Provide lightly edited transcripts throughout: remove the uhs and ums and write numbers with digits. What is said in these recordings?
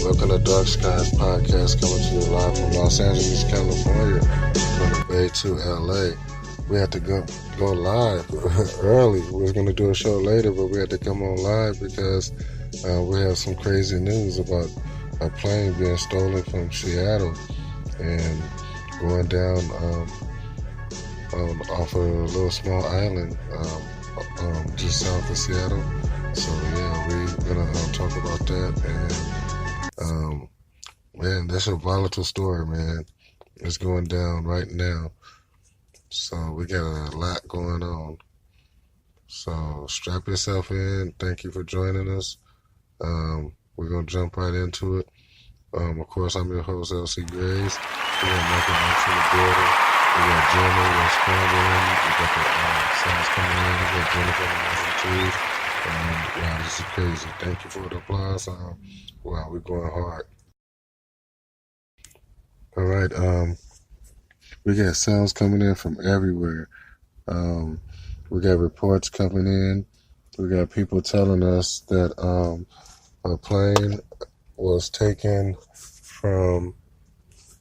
Welcome to Darkskies podcast, coming to you live from Los Angeles, California, from the Bay to LA. We had to go live early. We were going to do a show later, but we had to come on live because we have some crazy news about a plane being stolen from Seattle and going down off a little small island just south of Seattle. So yeah, we're gonna talk about that, and man, that's a volatile story, man. It's going down right now, so we got a lot going on. So strap yourself in. Thank you for joining us. We're gonna jump right into it. Of course, I'm your host, LC Graves. We got Michael X in the building. We got Jenna, we got Scrambling. We got the sounds coming in. We got Jennifer and Massachusetts. Wow, this is crazy. Thank you for the applause. Wow, we're going hard. All right. We got sounds coming in from everywhere. We got reports coming in. We got people telling us that a plane was taken from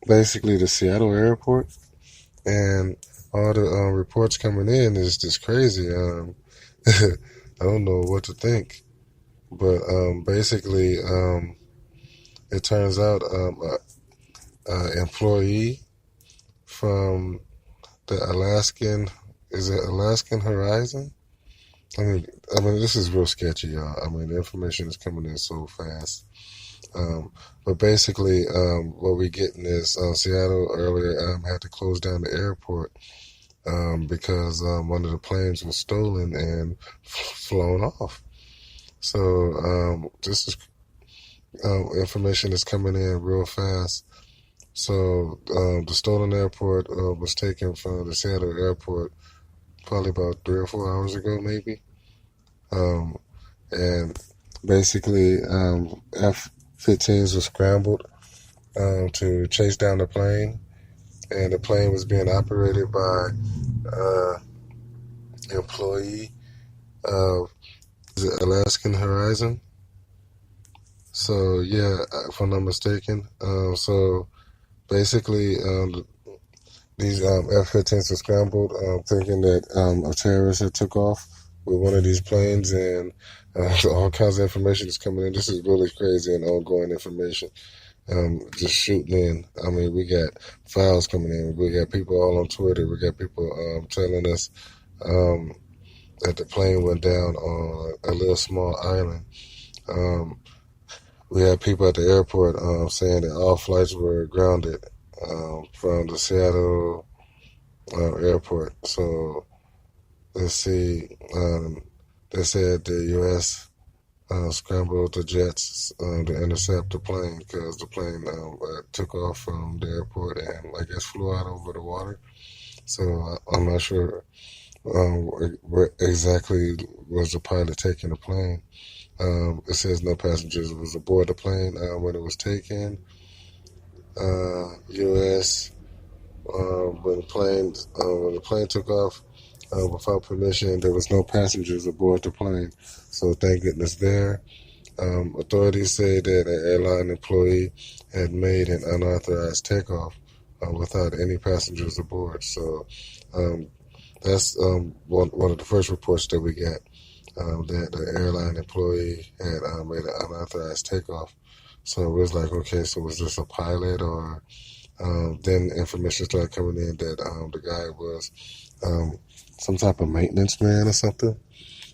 basically the Seattle airport, and all the reports coming in is just crazy. I don't know what to think, but basically, it turns out an employee from the Alaskan Horizon? I mean, this is real sketchy, y'all. I mean, the information is coming in so fast. But basically, what we're getting is Seattle earlier had to close down the airport because one of the planes was stolen and flown off. So this is information is coming in real fast. So the stolen airport was taken from the Seattle airport probably about 3 or 4 hours ago, maybe. And basically, F-15s were scrambled to chase down the plane, and the plane was being operated by an employee of the Alaskan Horizon. So yeah, if I'm not mistaken. So basically, these F-15s were scrambled, thinking that a terrorist had took off with one of these planes, and all kinds of information is coming in. This is really crazy and ongoing information. Just shooting in. I mean, we got files coming in. We got people all on Twitter. We got people telling us that the plane went down on a little small island. We had people at the airport saying that all flights were grounded from the Seattle airport. So let's see. They said the U.S. Scrambled the jets to intercept the plane because the plane took off from the airport and I guess flew out over the water. So I'm not sure where exactly was the pilot taking the plane. It says no passengers was aboard the plane when it was taken. U.S. When the plane took off without permission, there was no passengers aboard the plane. So thank goodness there. Authorities say that an airline employee had made an unauthorized takeoff without any passengers aboard. So that's one of the first reports that we got, that the airline employee had made an unauthorized takeoff. So it was like, okay, so was this a pilot? Or then information started coming in that the guy was some type of maintenance man or something.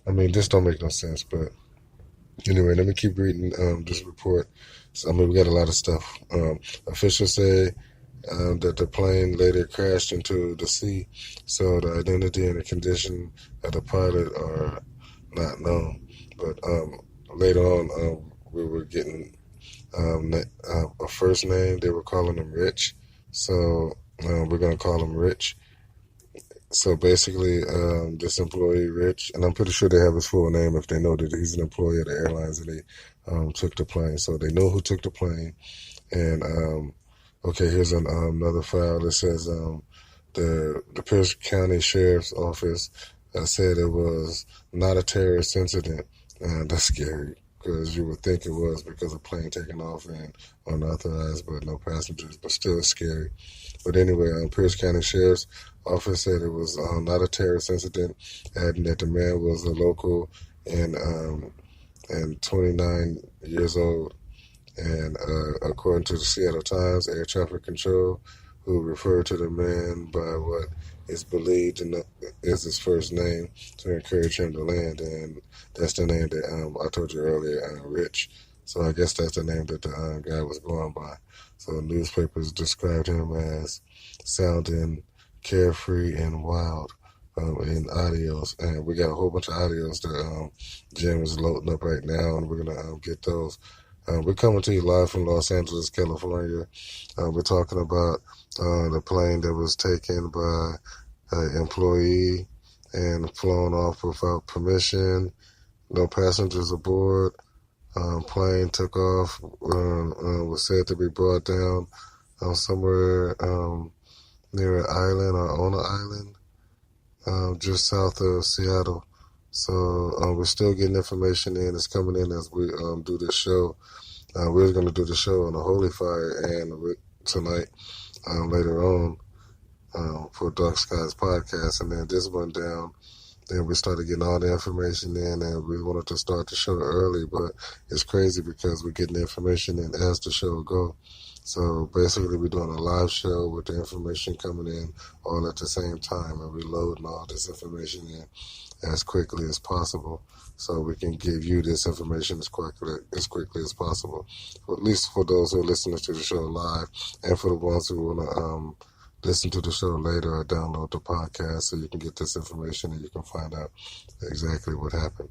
I mean, this don't make no sense, but anyway, let me keep reading this report. So, I mean, we got a lot of stuff. Officials say that the plane later crashed into the sea, so the identity and the condition of the pilot are not known. But later on, we were getting a first name. They were calling him Rich, so we're gonna call him Rich. So basically, this employee, Rich, and I'm pretty sure they have his full name if they know that he's an employee of the airlines and they took the plane. So they know who took the plane. And okay, here's another file that says the Pierce County Sheriff's Office said it was not a terrorist incident. And that's scary because you would think it was because of plane taking off and unauthorized, but no passengers. But still scary. But anyway, Pierce County Sheriff's Office said it was not a terrorist incident, adding that the man was a local and 29 years old. And according to the Seattle Times, air traffic control, who referred to the man by what is believed is his first name to encourage him to land, and that's the name that I told you earlier, Rich. So I guess that's the name that the guy was going by. So newspapers described him as sounding carefree and wild in audios, and we got a whole bunch of audios that Jim is loading up right now, and we're gonna get those. We're coming to you live from Los Angeles, California. We're talking about the plane that was taken by an employee and flown off without permission. No passengers aboard. Plane took off. Was said to be brought down somewhere near an island or on an island, just south of Seattle. So we're still getting information in. It's coming in as we do this show. We're going to do the show on the Holy Fire and tonight, later on, for Darkskies podcast. And then this went down. Then we started getting all the information in, and we wanted to start the show early, but it's crazy because we're getting the information in as the show go. So basically, we're doing a live show with the information coming in all at the same time, and we're loading all this information in as quickly as possible, so we can give you this information as quickly as possible. Or at least for those who are listening to the show live, and for the ones who want to listen to the show later or download the podcast, so you can get this information and you can find out exactly what happened.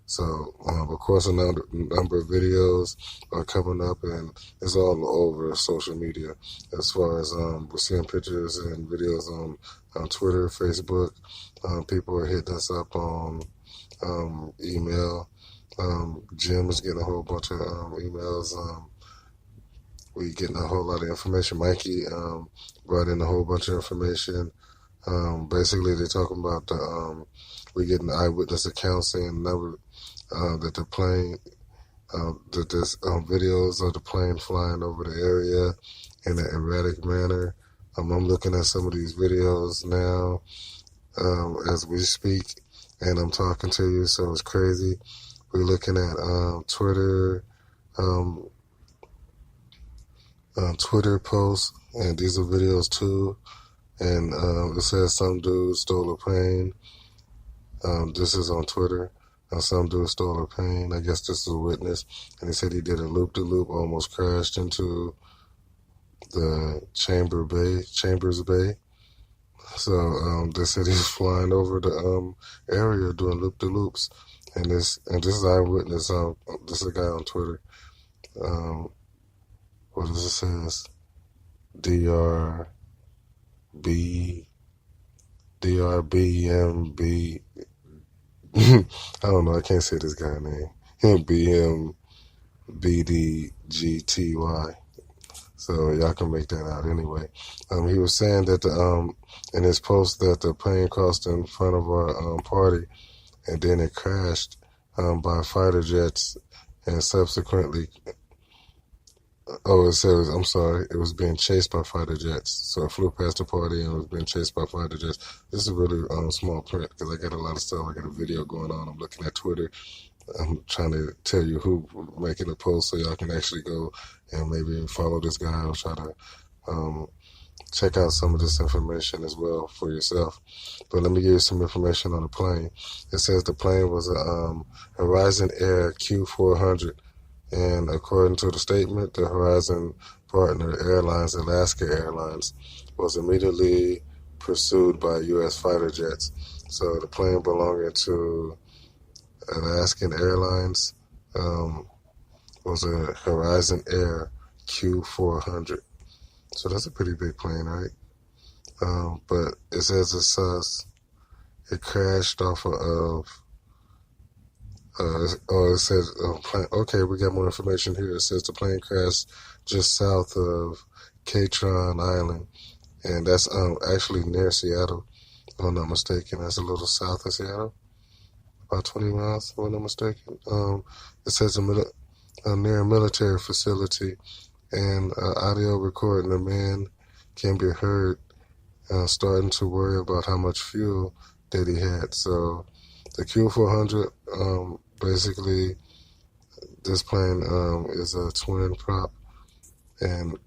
So, of course, a number of videos are coming up, and it's all over social media. As far as we're seeing pictures and videos on Twitter, Facebook. People are hitting us up on email. Jim is getting a whole bunch of emails. We getting a whole lot of information. Mikey brought in a whole bunch of information. Basically, they're talking about we getting eyewitness accounts saying that the plane, that there's videos of the plane flying over the area in an erratic manner. I'm looking at some of these videos now as we speak, and I'm talking to you, so it's crazy. We're looking at Twitter. Twitter posts, and these are videos too. And it says some dude stole a plane. This is on Twitter. Some dude stole a plane. I guess this is a witness, and he said he did a loop-de-loop, almost crashed into the Chambers Bay. So they said he's flying over the area doing loop-de-loops, and this is eyewitness. This is a guy on Twitter. What does it says? DRBMB. I don't know. I can't say this guy's name. BMBDGTY. So y'all can make that out anyway. He was saying that in his post that the plane crossed in front of our party, and then it crashed by fighter jets, and subsequently. Oh, it says, I'm sorry, it was being chased by fighter jets. So it flew past the party and was being chased by fighter jets. This is really small print because I got a lot of stuff. I got a video going on. I'm looking at Twitter. I'm trying to tell you who making a post so y'all can actually go and maybe follow this guy or try to check out some of this information as well for yourself. But let me give you some information on the plane. It says the plane was a Horizon Air Q400. And according to the statement, the Horizon partner airlines, Alaska Airlines, was immediately pursued by U.S. fighter jets. So the plane belonging to Alaskan Airlines was a Horizon Air Q400. So that's a pretty big plane, right? But it says it crashed off of. It says plane. Okay, we got more information here. It says the plane crashed just south of Catron Island, and that's actually near Seattle. If I'm not mistaken, that's a little south of Seattle, about 20 miles. If I'm not mistaken. It says near a military facility, and audio recording the man can be heard starting to worry about how much fuel that he had. So the Q400, basically, this plane is a twin prop and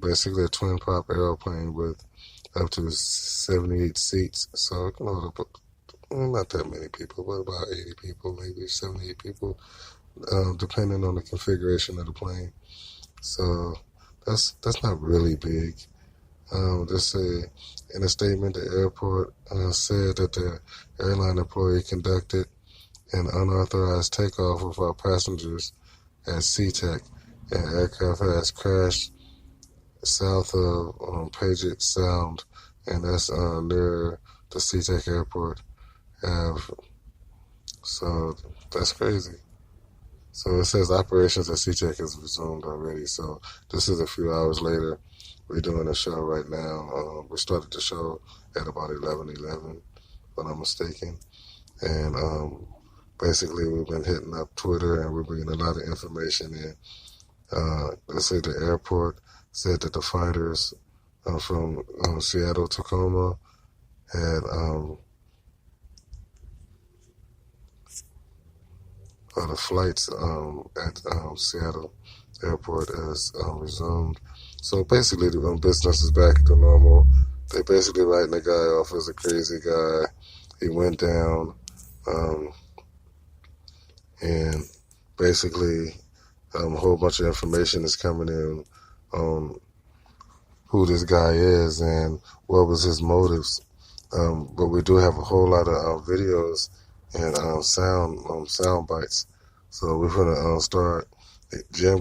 basically a twin prop airplane with up to 78 seats. So it can hold up not that many people, but about 80 people, maybe 78 people, depending on the configuration of the plane. So that's not really big. In a statement, the airport said that the airline employee conducted an unauthorized takeoff without passengers at SeaTac, and aircraft has crashed south of Paget Sound, and that's near the SeaTac airport. So that's crazy. So it says operations at SeaTac has resumed already. So this is a few hours later. We're doing a show right now. We started the show at about 11:11, if I'm not mistaken. And basically, we've been hitting up Twitter and we're bringing a lot of information in. Let's say the airport said that the fighters from Seattle Tacoma had the flights at Seattle airport has resumed. So basically, the business is back to normal. They basically writing the guy off as a crazy guy. He went down, and basically, a whole bunch of information is coming in on who this guy is and what was his motives. But we do have a whole lot of videos and sound bites. So we're gonna start. Jim,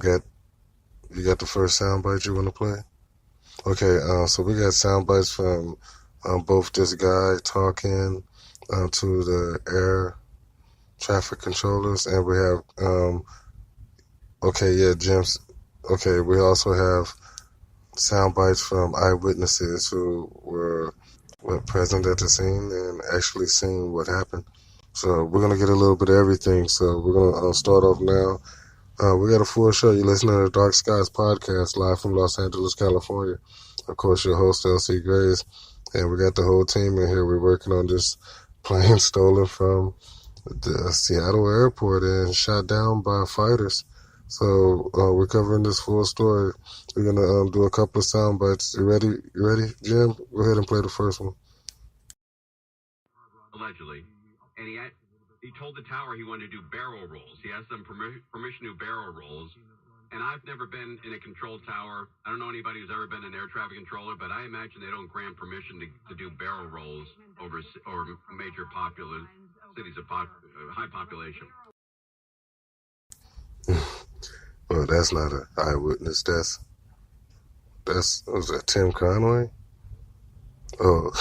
you got the first sound bite you want to play? Okay, so we got sound bites from both this guy talking to the air traffic controllers, and we have Jim's. Okay, we also have sound bites from eyewitnesses who were present at the scene and actually seen what happened. So we're gonna get a little bit of everything. So we're gonna start off now. We got a full show. You're listening to the Darkskies podcast live from Los Angeles, California. Of course, your host, LC Grays. And we got the whole team in here. We're working on this plane stolen from the Seattle airport and shot down by fighters. So we're covering this full story. We're going to do a couple of sound bites. You ready? Jim? Go ahead and play the first one. Allegedly. And he told the tower he wanted to do barrel rolls. He asked them permission to do barrel rolls. And I've never been in a control tower. I don't know anybody who's ever been an air traffic controller, but I imagine they don't grant permission to do barrel rolls over major popular cities of high population. Well, that's not an eyewitness. Was that Tim Conway? Oh,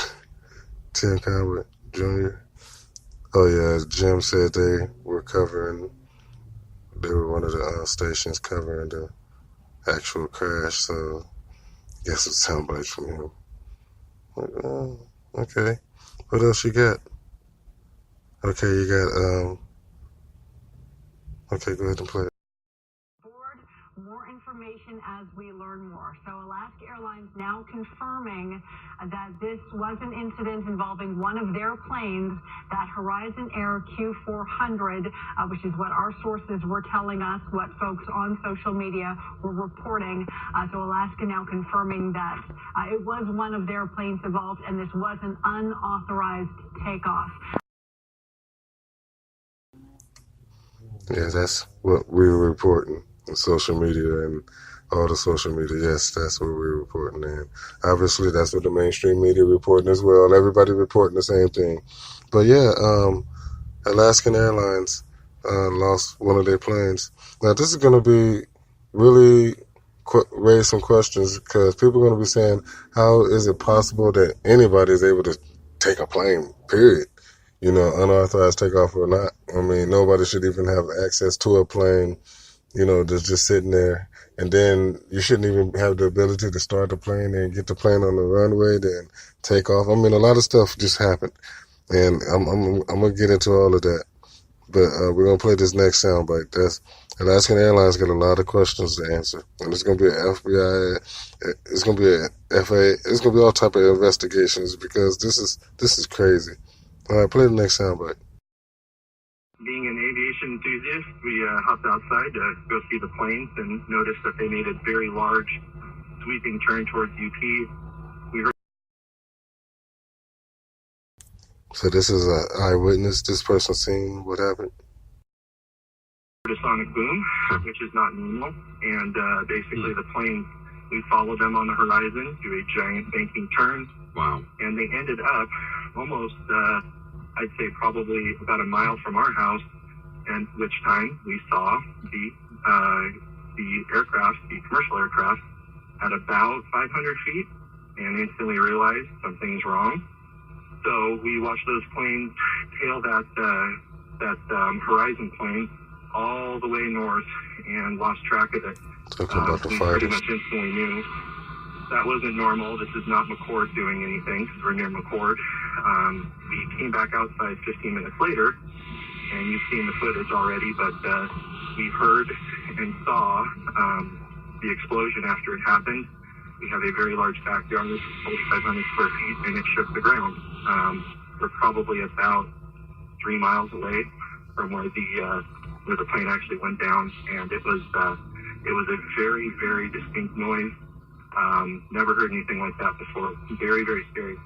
Tim Conway Jr. Oh yeah, Jim said they were one of the stations covering the actual crash, so I guess it's sound bites from him. Okay. What else you got? Okay, you got okay, go ahead and play it. More information as we learn more. So Alaska Airlines now confirming that this was an incident involving one of their planes, that Horizon Air Q400, which is what our sources were telling us, what folks on social media were reporting. So Alaska now confirming that it was one of their planes involved and this was an unauthorized takeoff. Yeah, that's what we were reporting on social media and all the social media. Yes, that's what we're reporting. And obviously, that's what the mainstream media reporting as well. Everybody reporting the same thing. But yeah, Alaskan Airlines lost one of their planes. Now, this is going to be really raise some questions because people are going to be saying, how is it possible that anybody is able to take a plane, period? You know, unauthorized takeoff or not. I mean, nobody should even have access to a plane, you know, that's just sitting there. And then you shouldn't even have the ability to start the plane and get the plane on the runway, then take off. I mean, a lot of stuff just happened. And I'm going to get into all of that. But we're going to play this next soundbite. That's Alaskan Airlines got a lot of questions to answer. And it's going to be an FBI, it's going to be an FAA, it's going to be all type of investigations because this is crazy. All right, play the next soundbite. Being an aviation enthusiast, we hopped outside to go see the planes and noticed that they made a very large sweeping turn towards UP. We heard So this is an eyewitness. This person seen what happened. a sonic boom, which is not normal, and basically the plane, we followed them on the horizon, do a giant banking turn. Wow. And they ended up almost, I'd say probably about a mile from our house, and which time we saw the aircraft, the commercial aircraft, at about 500 feet, and instantly realized something's wrong. So we watched those planes tail that Horizon plane all the way north and lost track of it. Talking about the We fighters. pretty much instantly knew that wasn't normal. This is not McCord doing anything because we're near McCord. We came back outside 15 minutes later, and you've seen the footage already, but we heard and saw the explosion after it happened. We have a very large backyard, 4,500 square feet, and it shook the ground. We're probably about 3 miles away from where the plane actually went down, and it was a very, very distinct noise. Never heard anything like that before. Very, very scary.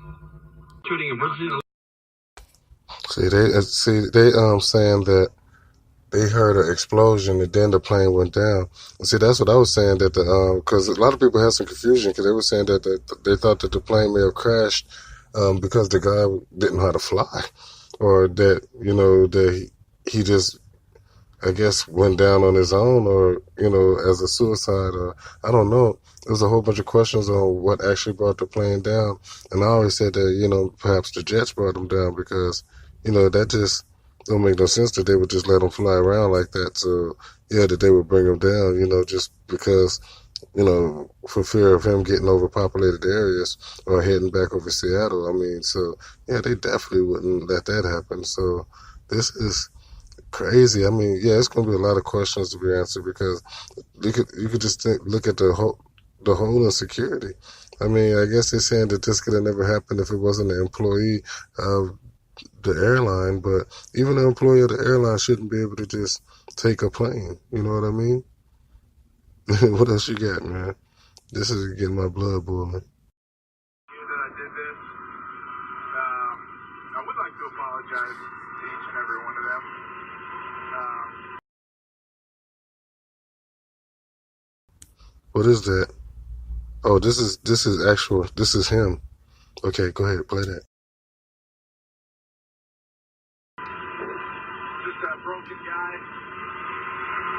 Shooting emergency. See, they saying that they heard an explosion and then the plane went down. And see, that's what I was saying, that because a lot of people had some confusion because they were saying that they thought that the plane may have crashed because the guy didn't know how to fly, or that, you know, that he just, I guess, went down on his own, or, you know, as a suicide, or I don't know. There was a whole bunch of questions on what actually brought the plane down. And I always said that, you know, perhaps the jets brought them down because, you know, that just don't make no sense that they would just let them fly around like that. So, yeah, that they would bring them down, you know, just because, you know, for fear of him getting overpopulated areas or heading back over Seattle. I mean, so, yeah, they definitely wouldn't let that happen. So this is crazy. I mean, yeah, it's going to be a lot of questions to be answered because you could just look at the whole insecurity. I mean, I guess they're saying that this could have never happened if it wasn't an employee of the airline, but even an employee of the airline shouldn't be able to just take a plane. You know what I mean? What else you got, man? This is getting my blood boiling. That did this. I would like to apologize to each and every one of them. What is that? Oh, this is him. Okay, go ahead, play that. Just a broken guy.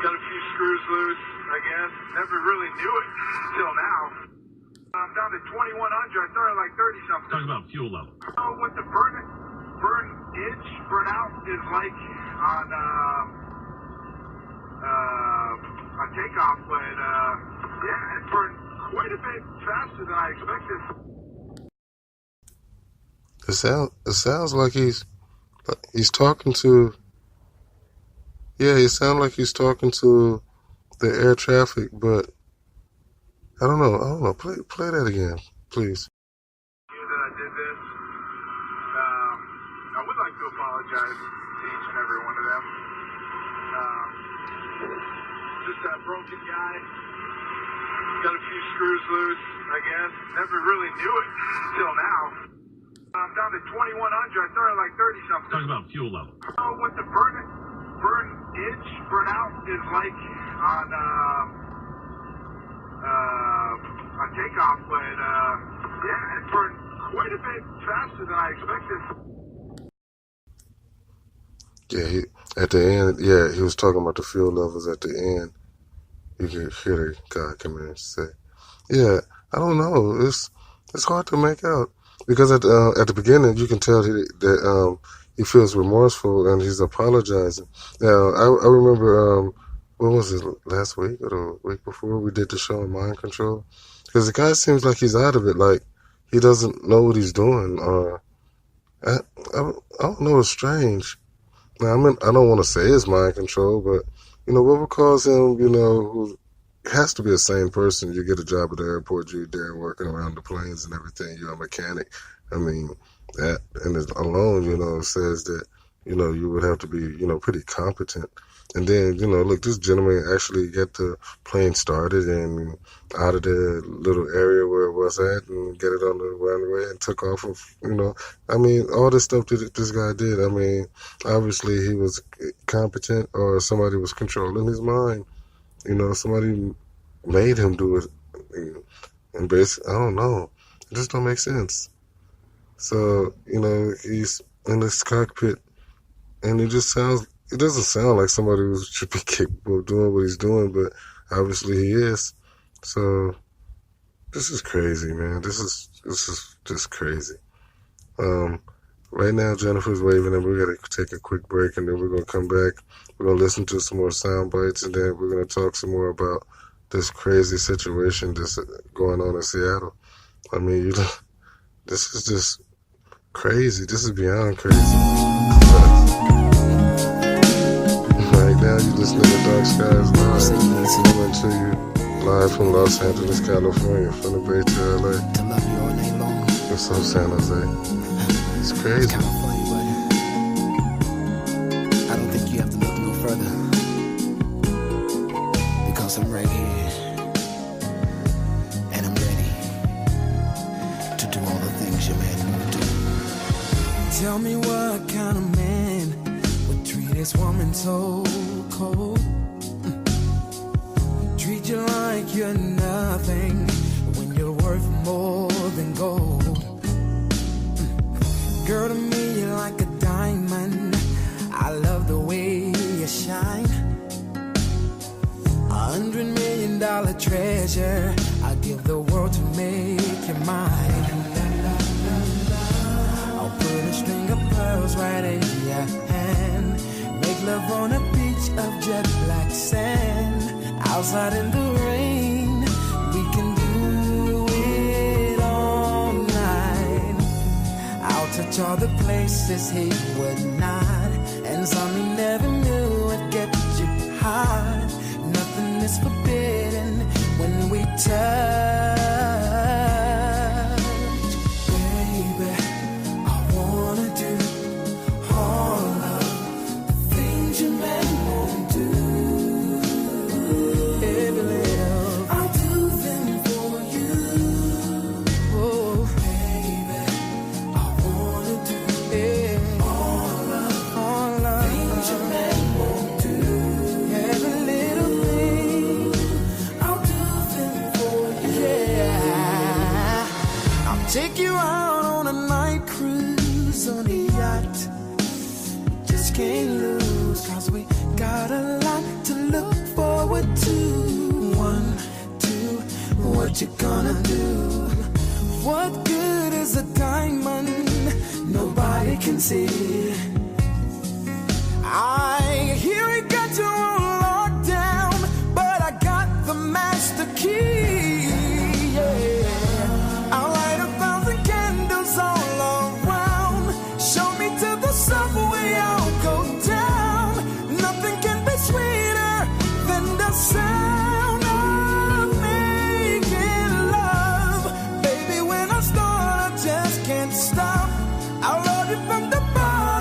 Got a few screws loose, I guess. Never really knew it till now. I'm down to 2100. I started like 30 something. Talking about fuel level. Oh, what the burn out is like on takeoff, but yeah, it burned quite a bit faster than I expected. It sounds like he's talking to. Yeah, it sounds like he's talking to the air traffic, but I don't know. Play that again, please. That I did this. I would like to apologize to each and every one of them. Just a broken guy. Got a few screws loose, I guess. Never really knew it till now. I'm down to 2100. I started like 30 something. Talking about fuel level. Oh, what the burn out is like on takeoff, but yeah, it burned quite a bit faster than I expected. Yeah, at the end, yeah, he was talking about the fuel levels at the end. You could hear the guy come in and say, yeah, I don't know. It's hard to make out because at the beginning you can tell that he feels remorseful and he's apologizing. Now I remember what was it, last week or the week before we did the show on mind control, because the guy seems like he's out of it, like he doesn't know what he's doing. I, I don't know. It's strange. Now, I mean, I don't want to say it's mind control, but what would cause him, who has to be a sane person. You get a job at the airport, you're there working around the planes and everything, you're a mechanic. I mean, that and it alone, says that, you would have to be, pretty competent. And then, look, this gentleman actually got the plane started and out of the little area where it was at and get it on the runway and took off of, I mean, all this stuff that this guy did. I mean, obviously he was competent or somebody was controlling his mind. Somebody made him do it. And basically, I don't know. It just don't make sense. So, he's in this cockpit and it doesn't sound like somebody who should be capable of doing what he's doing, but obviously he is. So this is crazy, man. This is just crazy. Right now Jennifer's waving and we're gonna take a quick break and then we're gonna come back. We're gonna listen to some more sound bites and then we're gonna talk some more about this crazy situation that's going on in Seattle. I mean, this is just crazy. This is beyond crazy. Right now, you're listening to Darkskies Live. Coming to you live from Los Angeles, California, from the Bay to LA. To love you all night long. What's up, San Jose? It's crazy. It's kind of funny, but I don't think you have to look no further. Because I'm right here. And I'm ready to do all the things your man would do. Tell me what kind of man would treat this woman so cold. Treat you like you're nothing when you're worth more than gold. Girl, to me you're like a diamond. I love the way you shine. $100 million treasure. I give the world to make you mine. I'll put a string of pearls right in your hand. Make love on a beach of jet black sand. Outside in the rain, we can do it all night. I'll touch all the places he would not, and some he never knew would get you hot. Nothing is forbidden when we touch. Baby, I wanna do all of the things your man won't do. Every little, I'll do them for you. Oh, baby, I wanna do all of the things your man won't do. Every little thing, I'll do them for you. Yeah, I'll take you out on a night cruise on a yacht. Just can't lose, 'cause we got a lot to look forward to. 1, 2, what you gonna do? What good is a diamond nobody can see? I hear it got you on lockdown, but I got the master key. Yeah, I'll light 1,000 candles all around. Show me to the subway, I'll go down. Nothing can be sweeter than the sound of making love. Baby, when I start, I just can't stop. I'll love you from the bottom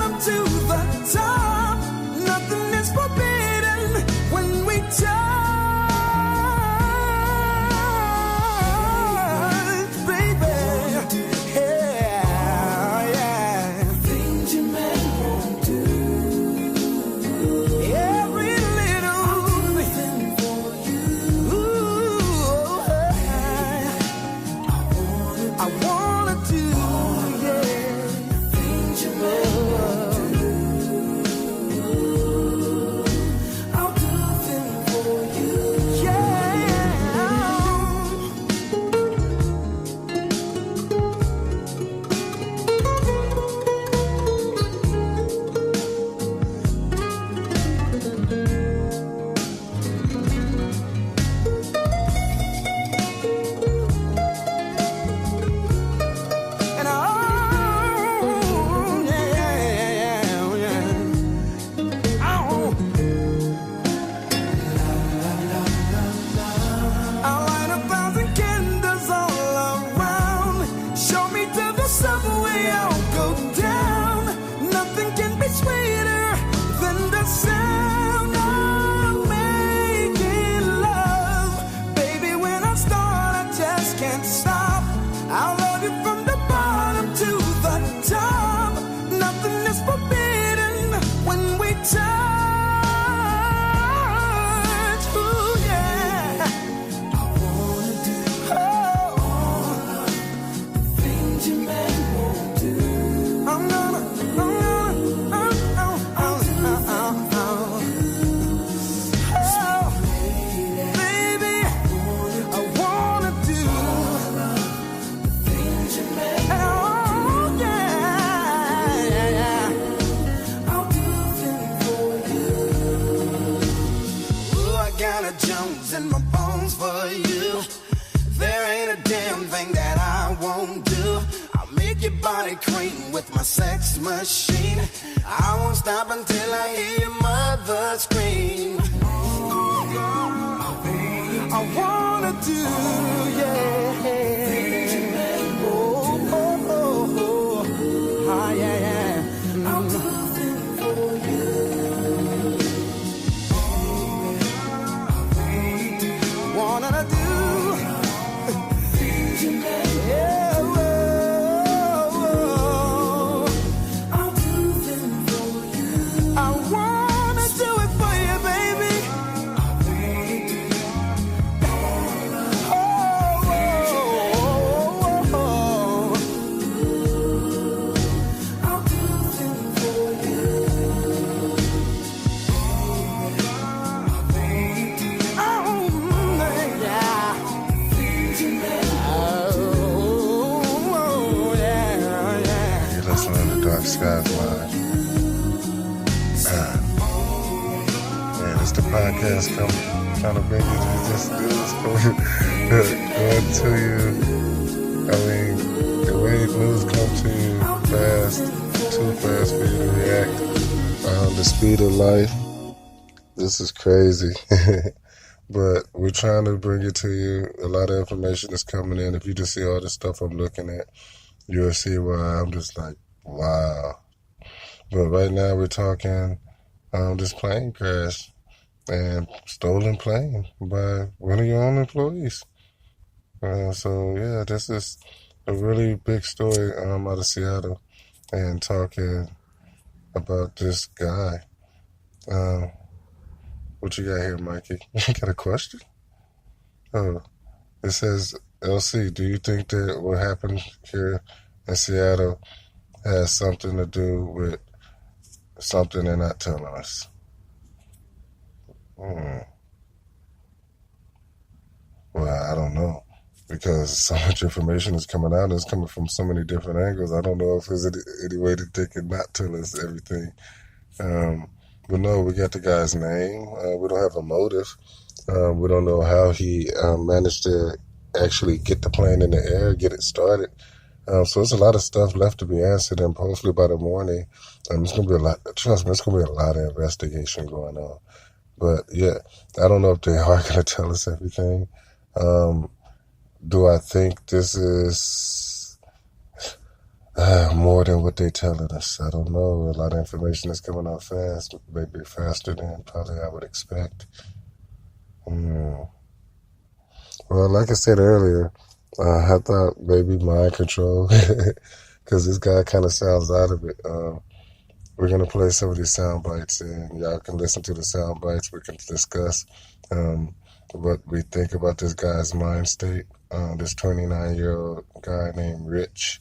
Indiana Jones in my bones for you. There ain't a damn thing that I won't do. I'll make your body cream with my sex machine. I won't stop until I hear your mother scream. I wanna do, yeah. Oh, oh, oh, oh. Ah, yeah, yeah. I'll do things for you. Wanna do. Yeah, oh, oh. I'll do them for you. I wanna do it for you, baby. Oh, oh, oh, oh. I'll do them for you. Oh, yeah. Oh, yeah, yeah. You're listening to Darkskies Live. Man, it's the podcast trying to bring you this news going to you. I mean, the way news come to you fast, too fast for you to react. The speed of life, this is crazy. But we're trying to bring it to you. A lot of information is coming in. If you just see all the stuff I'm looking at, you'll see why I'm just like, wow. But right now we're talking this plane crash and stolen plane by one of your own employees. So yeah, this is a really big story out of Seattle, and talking about this guy. What you got here, Mikey? You got a question? Oh, it says, LC, do you think that what happened here in Seattle has something to do with something they're not telling us? Well, I don't know, because so much information is coming out and it's coming from so many different angles. I don't know if there's any way that they can not tell us everything. But no, we got the guy's name. We don't have a motive. We don't know how he managed to actually get the plane in the air, get it started. So there's a lot of stuff left to be answered, and hopefully by the morning, it's going to be a lot. Trust me, it's going to be a lot of investigation going on. But yeah, I don't know if they are going to tell us everything. Do I think this is more than what they're telling us? I don't know. A lot of information is coming out fast, maybe faster than probably I would expect. Well, like I said earlier, I thought maybe mind control, because this guy kind of sounds out of it. We're going to play some of these sound bites, and y'all can listen to the sound bites. We can discuss what we think about this guy's mind state. This 29-year-old guy named Rich,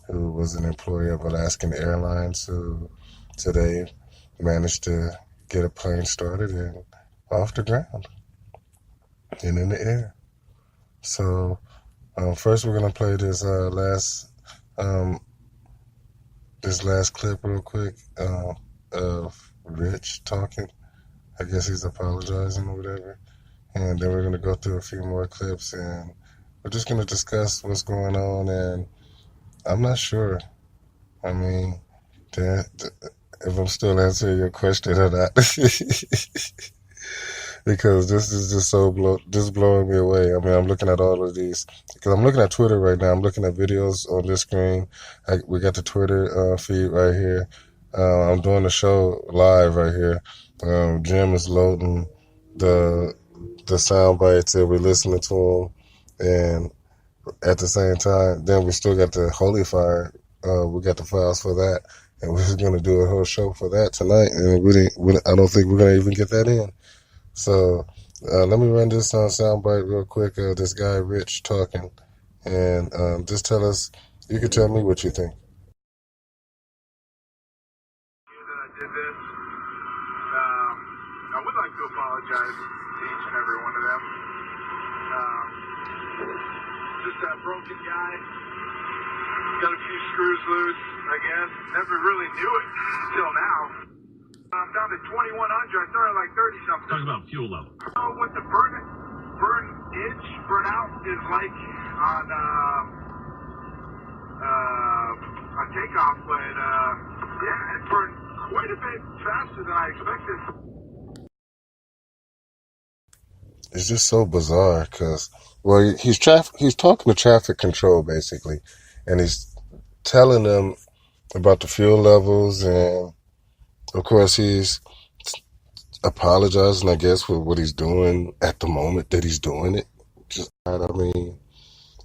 who was an employee of Alaskan Airlines, who today managed to get a plane started and off the ground and in the air. So first we're going to play this last clip real quick of Rich talking. I guess he's apologizing or whatever. And then we're going to go through a few more clips, and we're just going to discuss what's going on. And I'm not sure, I mean, if I'm still answering your question or not. Because this is just blowing me away. I mean, I'm looking at all of these, because I'm looking at Twitter right now. I'm looking at videos on this screen. We got the Twitter feed right here. I'm doing the show live right here. Jim is loading the sound bites, and we're listening to them. And at the same time, then we still got the Holy Fire. We got the files for that. And we're going to do a whole show for that tonight. And I don't think we're going to even get that in. So let me run this soundbite real quick. This guy Rich talking, and just tell us. You can tell me what you think. Did this. I would like to apologize to each and every one of them. Just a broken guy. Got a few screws loose, I guess. Never really knew it until now. I'm down to 2100. I started like 30 something. Talking about fuel level. I don't know what the burnout is like on takeoff, but yeah, it burned quite a bit faster than I expected. It's just so bizarre because, well, he's talking to traffic control basically, and he's telling them about the fuel levels, and of course he's apologizing, I guess, for what he's doing at the moment that he's doing it. Just, I mean,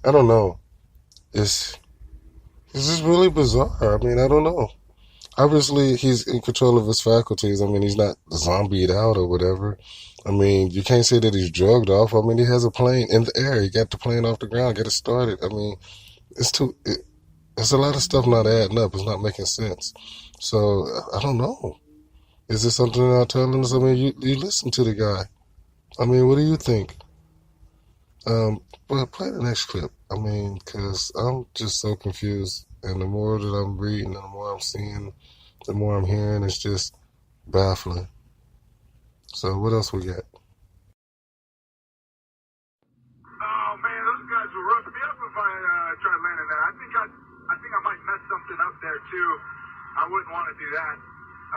I don't know. It's just really bizarre. I mean, I don't know. Obviously, he's in control of his faculties. I mean, he's not zombied out or whatever. I mean, you can't say that he's drugged off. I mean, he has a plane in the air. He got the plane off the ground, get it started. I mean, it's a lot of stuff not adding up. It's not making sense. So, I don't know. Is this something they're not telling us? I mean, you listen to the guy. I mean, what do you think? But play the next clip. I mean, because I'm just so confused. And the more that I'm reading and the more I'm seeing, the more I'm hearing, it's just baffling. So what else we got? Oh man, those guys will rough me up if I try landing that. I think I might mess something up there too. I wouldn't want to do that.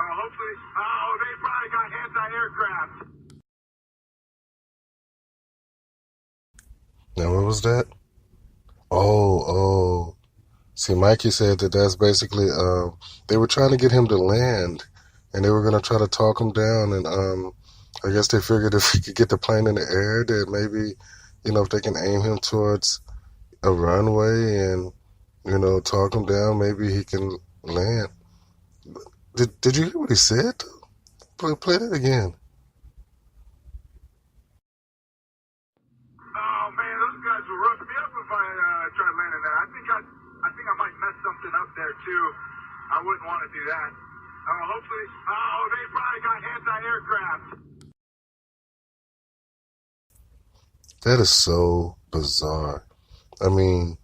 Hopefully, they probably got anti-aircraft. Now, what was that? Oh. See, Mikey said that that's basically, they were trying to get him to land, and they were going to try to talk him down, and I guess they figured if he could get the plane in the air, that maybe, if they can aim him towards a runway and, talk him down, maybe he can land. Did you hear what he said? Play that again. Oh man, those guys will rough me up if I try landing that. I think I might mess something up there too. I wouldn't want to do that. Hopefully, they probably got anti-aircraft. That is so bizarre. I mean,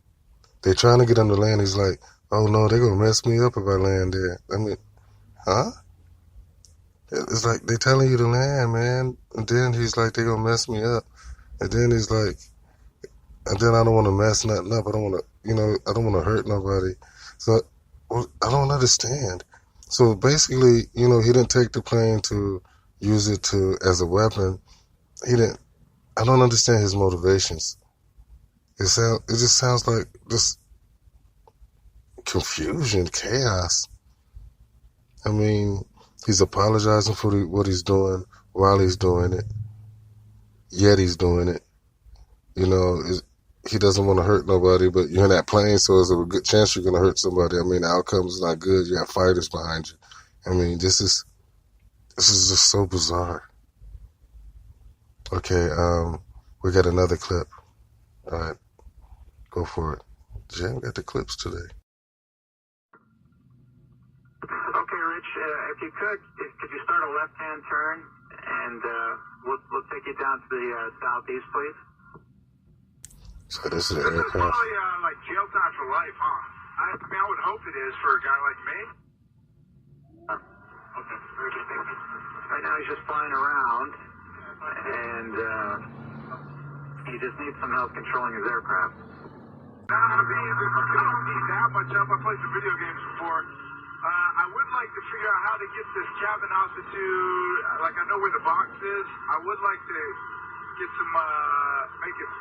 they're trying to get him to land. He's like, oh no, they're going to mess me up if I land there. I mean, huh? It's like they're telling you to land, man. And then he's like, they're going to mess me up. And then he's like, and then I don't want to mess nothing up. I don't want to, I don't want to hurt nobody. So I don't understand. So basically, he didn't take the plane to use it as a weapon. I don't understand his motivations. It just sounds like just confusion, chaos. I mean, he's apologizing for what he's doing while he's doing it. Yet he's doing it. He doesn't want to hurt nobody, but you're in that plane, so there's a good chance you're going to hurt somebody. I mean, the outcome's not good. You have fighters behind you. I mean, this is just so bizarre. Okay, we got another clip. All right, go for it. Jim got the clips today. Okay, Rich, if you could you start a left-hand turn, and we'll take you down to the southeast, please. So this is the This is aircraft. probably like jail time for life, huh? I mean, I would hope it is for a guy like me. Okay, very good, thank you. Right now he's just flying around, and he just needs some help controlling his aircraft. Nah, I mean, I don't need that much help. I played some video games before. I would like to figure out how to get this cabin altitude. Like, I know where the box is. I would like to get some, make it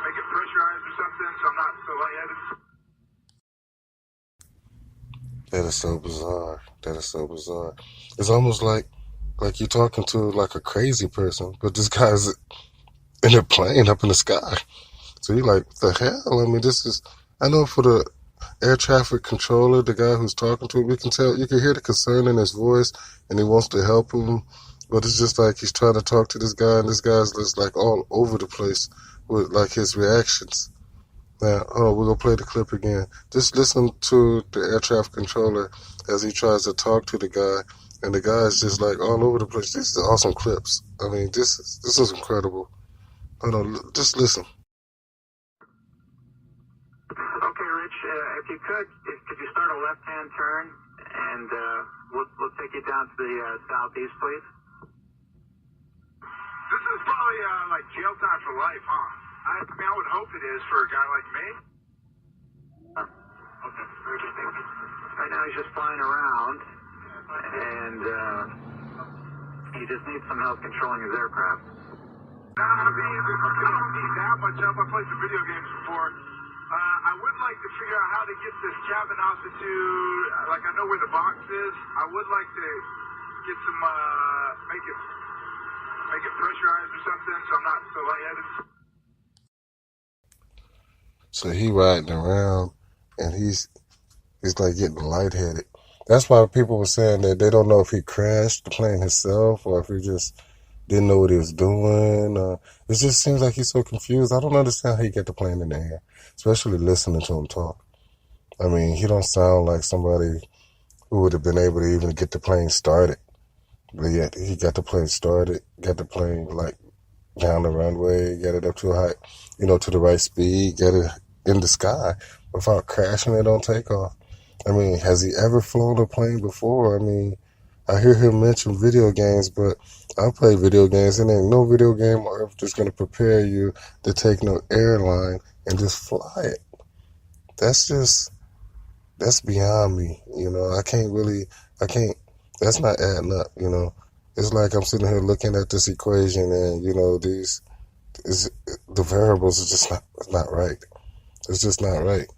pressurized or something so I'm not so lightheaded. That is so bizarre. That is so bizarre. It's almost like you're talking to like a crazy person, but this guy's in a plane up in the sky. So you're like, what the hell? I mean, I know for the air traffic controller, the guy who's talking to him, you can hear the concern in his voice, and he wants to help him, but it's just like he's trying to talk to this guy, and this guy's just like all over the place with like his reactions. Now, we're going to play the clip again. Just listen to the air traffic controller as he tries to talk to the guy, and the guy is just like all over the place. These are awesome clips. I mean, this is incredible. Hold on, just listen. Okay, Rich, if you could you start a left-hand turn, and we'll take you down to the southeast, please. This is probably like jail time for life, huh? I mean, I would hope it is for a guy like me. Okay. Right now he's just flying around, and he just needs some help controlling his aircraft. Nah, I mean, I don't need that much help. I played some video games before. I would like to figure out how to get this cabin altitude. Like, I know where the box is. I would like to get some, make it pressurized or something so I'm not so lightheaded. So he riding around and he's like getting lightheaded. That's why people were saying that they don't know if he crashed the plane himself or if he just didn't know what he was doing. It just seems like he's so confused. I don't understand how he get the plane in the air, especially listening to him talk. I mean, he don't sound like somebody who would have been able to even get the plane started. But yet he got the plane started, got the plane like down the runway, got it up to a high, to the right speed, get it in the sky without crashing it on takeoff. I mean, has he ever flown a plane before? I mean, I hear him mention video games, but I play video games, and ain't no video game on earth that's going to prepare you to take no airline and just fly it. That's beyond me. That's not adding up, It's like I'm sitting here looking at this equation and, the variables are just not right. It's just not right.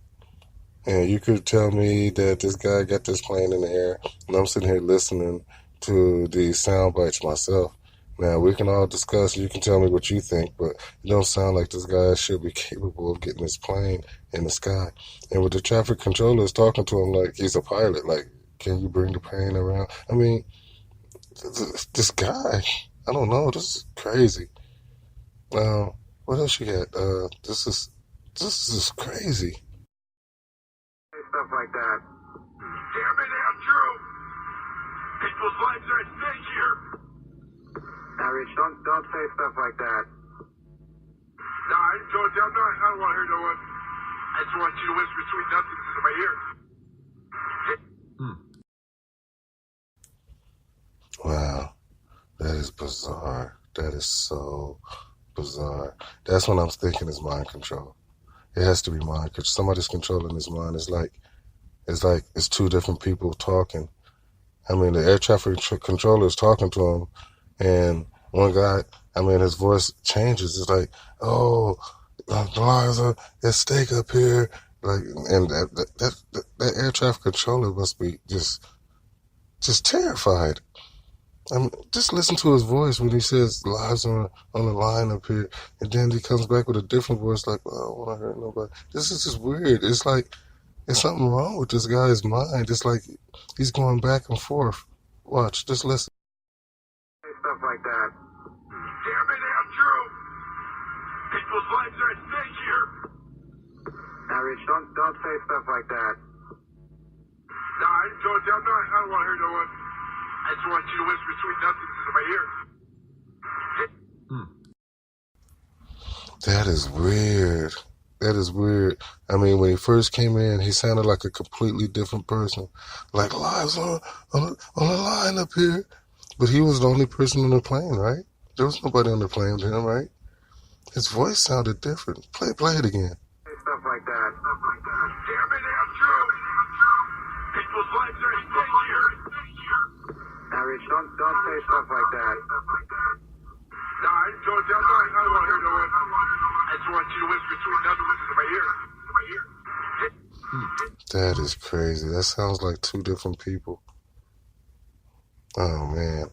And you could tell me that this guy got this plane in the air, and I'm sitting here listening to these sound bites myself. Now, we can all discuss, you can tell me what you think, but it don't sound like this guy should be capable of getting this plane in the sky. And with the traffic controllers talking to him like he's a pilot, like, can you bring the plane around? I mean, this guy, I don't know, this is crazy. What else you got? This is crazy. Stuff like that. Damn it, Andrew! People's lives are at stake here. Now, Rich, don't say stuff like that. Nah, I don't want to hear no one. I just want you to whisper sweet nothings into my ear. Wow, that is bizarre. That is so bizarre. That's when I'm thinking it's mind control. It has to be mind control. Somebody's controlling his mind. It's like it's two different people talking. I mean, the air traffic controller is talking to him, and one guy, his voice changes. It's like, oh, the lives are at stake up here. Like, and that air traffic controller must be just terrified. Just listen to his voice when he says lives on the line up here, and then he comes back with a different voice, like, well, I don't want to hurt nobody. This is just weird. It's like there's something wrong with this guy's mind. It's like he's going back and forth. Watch, just listen. Stuff like that. Damn it, Andrew! People's lives are at stake here. Now, Rich, don't say stuff like that. Nah, I don't want to hear no one. I just want you to whisper sweet nothings into my ear. That is weird. That is weird. I mean, when he first came in, he sounded like a completely different person. Like, lives on the line up here. But he was the only person on the plane, right? There was nobody on the plane with him, right? His voice sounded different. Play it again. Stuff like that. Damn it, Andrew! People's lives are at stake here. Now, Rich, don't say stuff like that. Nah, I don't want to hear no one. I just want you to whisper sweet nothings into my ear. That is crazy. That sounds like two different people. Oh, man.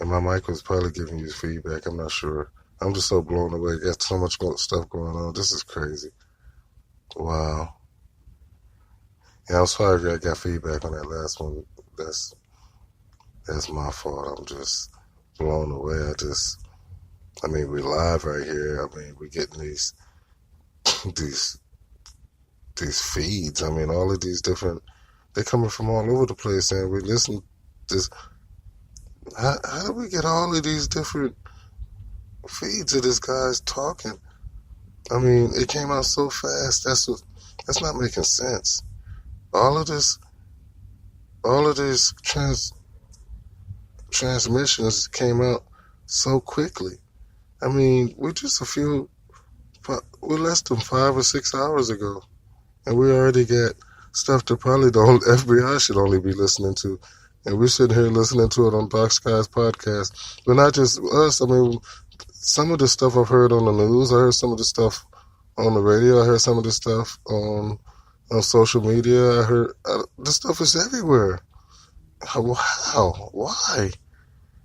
And my mic was probably giving you feedback. I'm not sure. I'm just so blown away. Got so much stuff going on. This is crazy. Wow. Yeah, I'm sorry I got feedback on that last one. That's my fault. I'm just blown away. We're live right here. We're getting these feeds. All of these different, they're coming from all over the place, and we listen to this. How do we get all of these different feeds of this guy's talking? It came out so fast. That's not making sense. All of this all of these transmissions came out so quickly. I mean, we're less than 5 or 6 hours ago, and we already get stuff that probably the whole FBI should only be listening to. And we're sitting here listening to it on Darkskies podcast. But not just us. I mean, some of the stuff I've heard on the news, I heard some of the stuff on the radio, I heard some of the stuff on social media. I heard this stuff is everywhere. How? Why?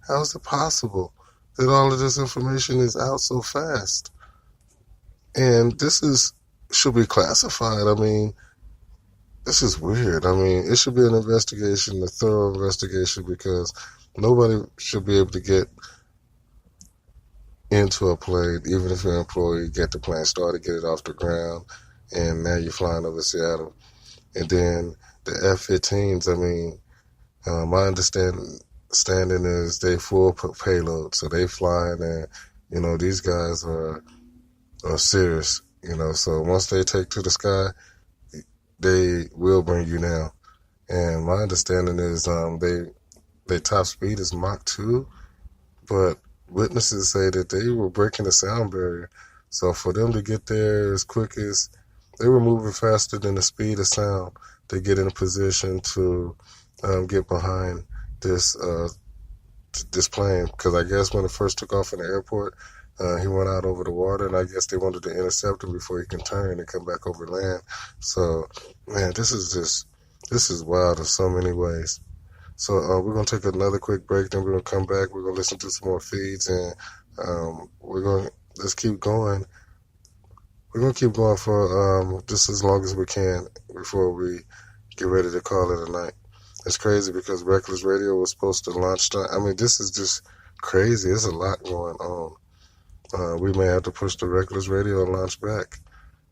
How is it possible that all of this information is out so fast? And should be classified. I mean, this is weird. I mean, it should be an investigation, a thorough investigation, because nobody should be able to get into a plane, even if you're an employee, get the plane started, get it off the ground, and now you're flying over Seattle. And then the F-15s, I mean, my understanding is they full payload, so they flying, and, you know, these guys are serious, you know, so once they take to the sky, they will bring you down. And my understanding is their top speed is Mach 2, but witnesses say that they were breaking the sound barrier. So for them to get there as quick as, they were moving faster than the speed of sound to get in a position to get behind this plane. Because I guess when it first took off in the airport, he went out over the water, and I guess they wanted to intercept him before he can turn and come back over land. So, man, this is wild in so many ways. So we're going to take another quick break, then we're going to come back. We're going to listen to some more feeds, and let's keep going. We're going to keep going for just as long as we can before we get ready to call it a night. It's crazy because Reckless Radio was supposed to launch. I mean, this is just crazy. There's a lot going on. We may have to push the Reckless Radio and launch back.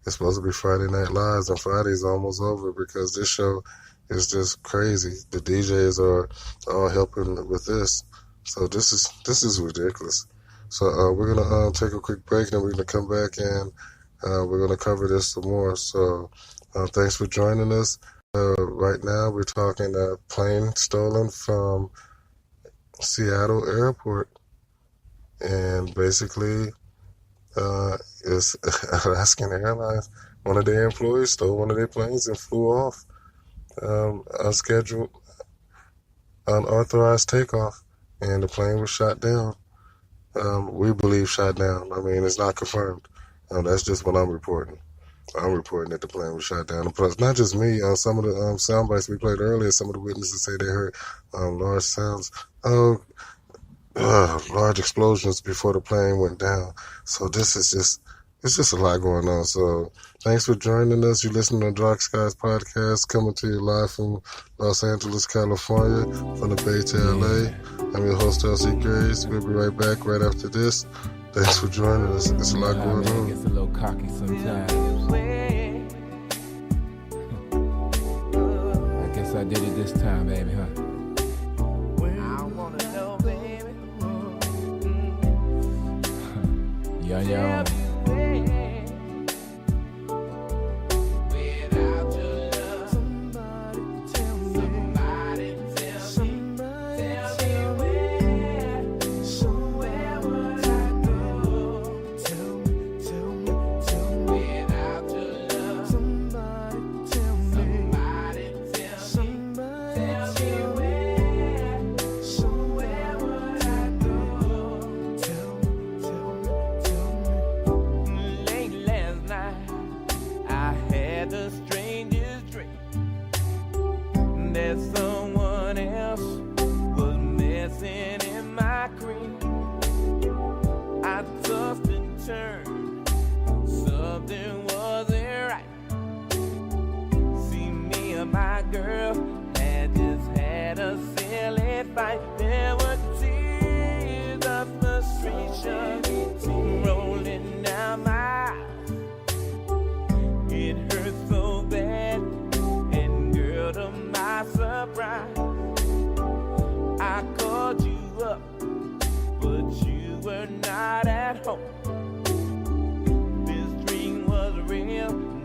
It's supposed to be Friday Night Lives, and Friday's almost over because this show is just crazy. The DJs are all helping with this. So this is ridiculous. So we're going to take a quick break, and we're going to come back, and we're going to cover this some more. So thanks for joining us. Right now we're talking a plane stolen from Seattle Airport. And basically, it's Alaskan Airlines. One of their employees stole one of their planes and flew off unscheduled, unauthorized takeoff, and the plane was shot down. We believe shot down. I mean, it's not confirmed. That's just what I'm reporting. I'm reporting that the plane was shot down. And plus, not just me. Some of the sound bites we played earlier, some of the witnesses say they heard large sounds. Large explosions before the plane went down. So it's just a lot going on. So thanks for joining us. You're listening to Darkskies podcast, coming to you live from Los Angeles, California, from the Bay to LA. I'm your host, LC Grace. We'll be right back right after this. Thanks for joining us. There's a lot going on. It gets a little cocky sometimes. I guess I did it this time, baby, huh? You're on your own.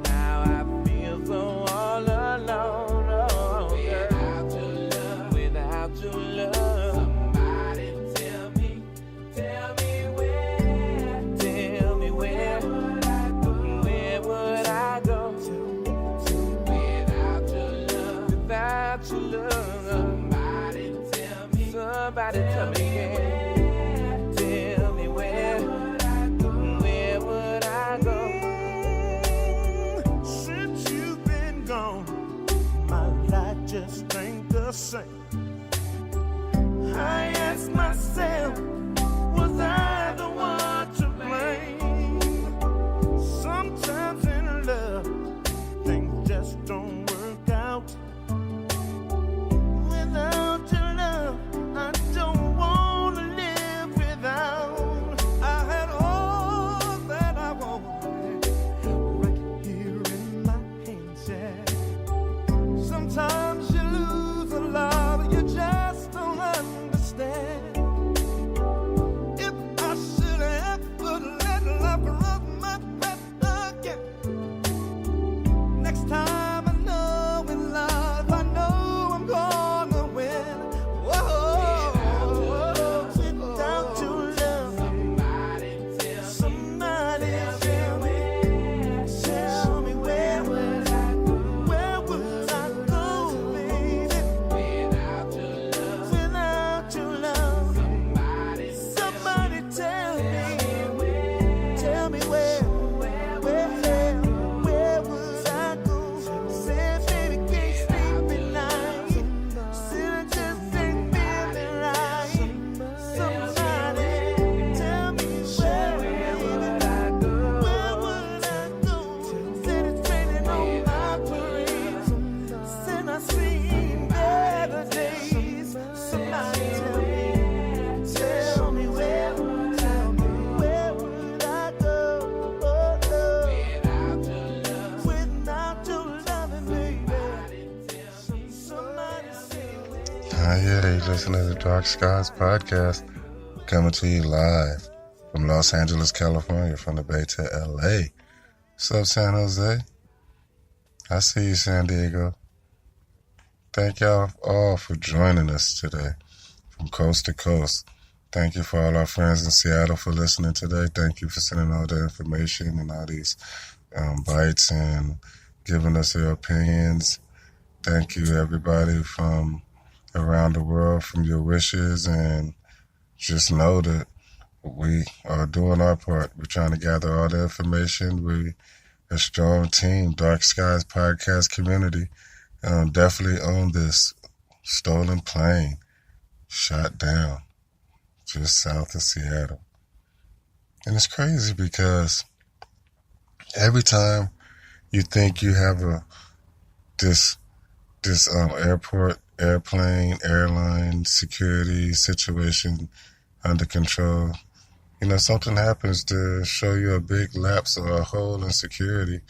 Now I feel so all alone. Oh, girl. listening to Darkskies podcast, coming to you live from Los Angeles, California, from the Bay to LA. What's up, San Jose? I see you, San Diego. Thank y'all all for joining us today from coast to coast. Thank you for all our friends in Seattle for listening today. Thank you for sending all the information and all these bites and giving us your opinions. Thank you, everybody from around the world, from your wishes, and just know that we are doing our part. We're trying to gather all the information. We're a strong team, Dark Skies podcast community. Definitely on this stolen plane, shot down just south of Seattle. And it's crazy because every time you think you have this airport, airplane, airline security situation under control, something happens to show you a big lapse or a hole in security,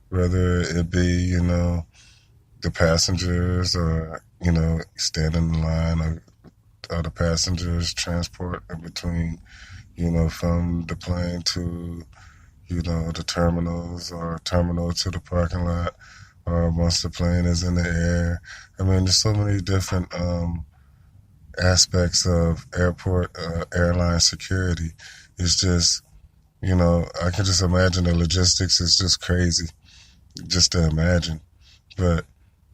whether it be, the passengers or, standing in line or the passengers transport in between, from the plane to, the terminals or terminal to the parking lot, or once the plane is in the air. I mean, there's so many different aspects of airport airline security. It's just, I can just imagine the logistics is just crazy just to imagine. But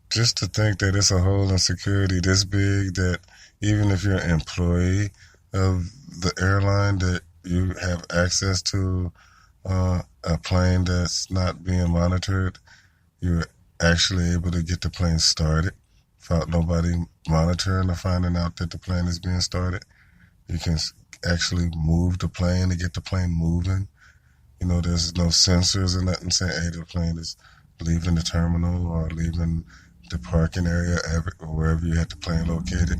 just to think that it's a hole in security this big, that even if you're an employee of the airline, that you have access to a plane that's not being monitored, you're actually able to get the plane started without nobody monitoring or finding out that the plane is being started. You can actually move the plane to get the plane moving. There's no sensors or nothing saying, hey, the plane is leaving the terminal or leaving the parking area, or wherever you had the plane located.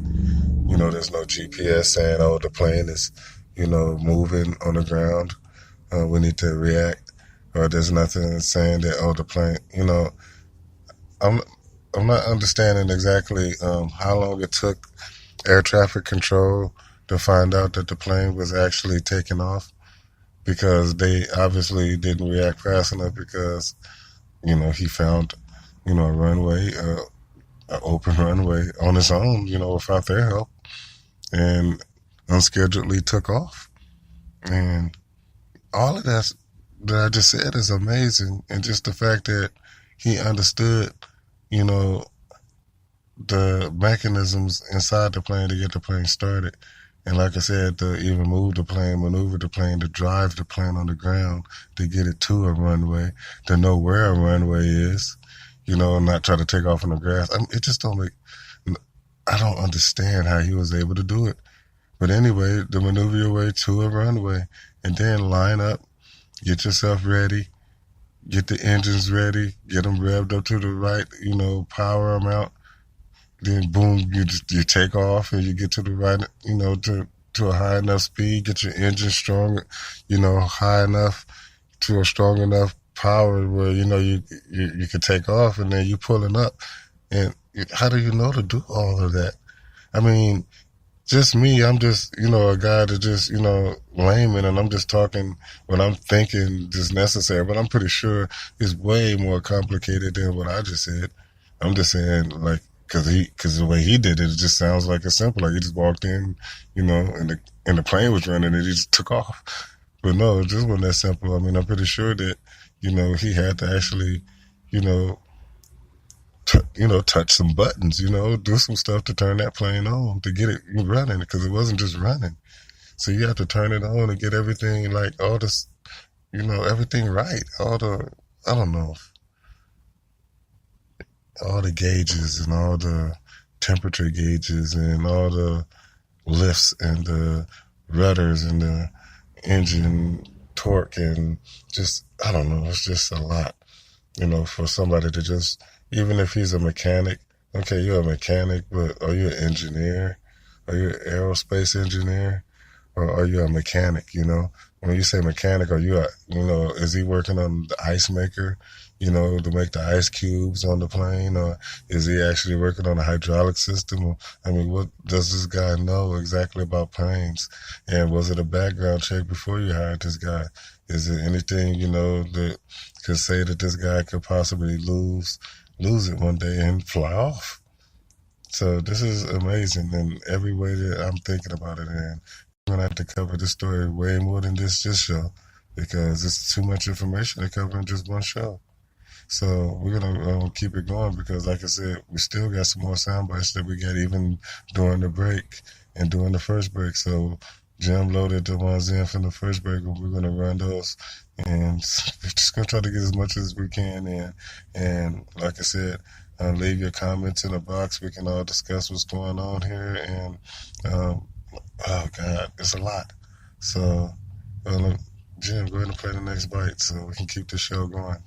There's no GPS saying, oh, the plane is, moving on the ground. We need to react. Or there's nothing saying that, oh, the plane, I'm not understanding exactly how long it took air traffic control to find out that the plane was actually taking off, because they obviously didn't react fast enough, because, he found, a runway, an open runway on his own, without their help, and unscheduledly took off. And all of that I just said is amazing. And just the fact that he understood, the mechanisms inside the plane to get the plane started. And like I said, to even move the plane, maneuver the plane, to drive the plane on the ground, to get it to a runway, to know where a runway is, and not try to take off on the grass. I mean, it just I don't understand how he was able to do it. But anyway, to maneuver your way to a runway and then line up, get yourself ready, get the engines ready, get them revved up to the right, power amount. Then boom, you take off and you get to the right, to a high enough speed, get your engine strong, high enough to a strong enough power where, you can take off, and then you pulling up. And how do you know to do all of that? I mean, just me, I'm just, a guy that just, layman, and I'm just talking what I'm thinking is necessary, but I'm pretty sure it's way more complicated than what I just said. I'm just saying, like, because the way he did it, it just sounds like it's simple. Like, he just walked in, and the plane was running, and he just took off. But no, it just wasn't that simple. I mean, I'm pretty sure that, he had to actually, touch some buttons, do some stuff to turn that plane on, to get it running, because it wasn't just running. So you have to turn it on and get everything, like, all this, everything right. All the gauges and all the temperature gauges and all the lifts and the rudders and the engine torque, and just, it's just a lot, for somebody to just, even if he's a mechanic, okay, you're a mechanic, but are you an engineer? Are you an aerospace engineer? or are you a mechanic? You know, when you say mechanic, are you a, you know, is he working on the ice maker, you know, to make the ice cubes on the plane, or is he actually working on a hydraulic system? Or, I mean, what does this guy know exactly about planes? And was it a background check before you hired this guy? Is it anything, you know, that could say that this guy could possibly lose it one day and fly off? So this is amazing in every way that I'm thinking about it. And I'm going to have to cover this story way more than this show, because it's too much information to cover in just one show. So we're going to keep it going, because like I said, we still got some more sound bites that we got even during the break and during the first break. So Jim loaded the ones in from the first break, and we're going to run those. And we're just going to try to get as much as we can in. And like I said, leave your comments in the box. We can all discuss what's going on here. And, oh, God, it's a lot. So, Jim, go ahead and play the next bite so we can keep the show going.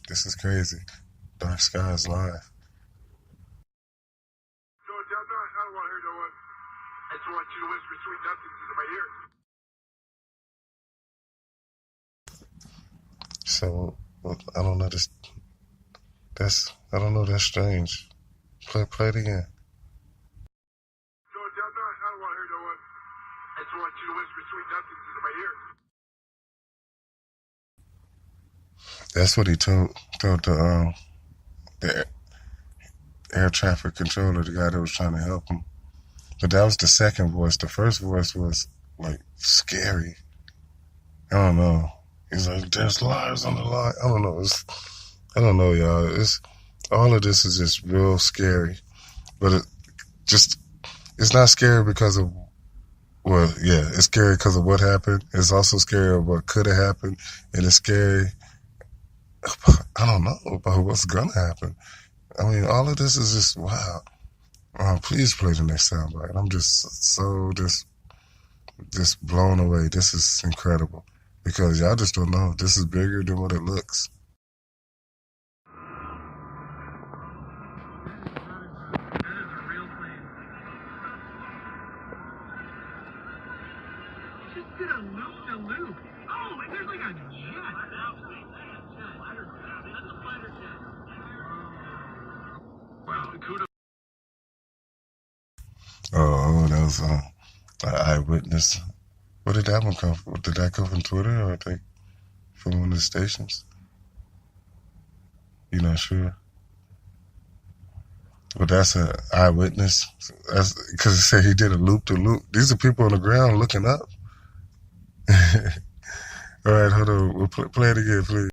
This is crazy. Dark Skies live. So, Delta, I don't want to hear no one. I just want you to whisper sweet nothings into my ear. So, I don't know this. I don't know, that's strange. Play it again. So, Delta, I don't want to hear no one. I just want you to whisper sweet nothings into my ear. That's what he told the air traffic controller, the guy that was trying to help him. But that was the second voice. The first voice was like scary. I don't know. He's like, "There's liars on the line." I don't know. I don't know, y'all. All of this is just real scary. But it's not scary because of, well, yeah, it's scary because of what happened. It's also scary of what could have happened. And it's scary, I don't know, about what's going to happen. I mean, all of this is just, wow. Please play the next soundbite. I'm just so just blown away. This is incredible. Because y'all just don't know. This is bigger than what it looks. Oh, that was an eyewitness. Where did that one come from? Did that come from Twitter, or I think from one of the stations? You're not sure? Well, that's an eyewitness. That's because it said he did a loop-to-loop. These are people on the ground looking up. All right, hold on. We'll play it again, please.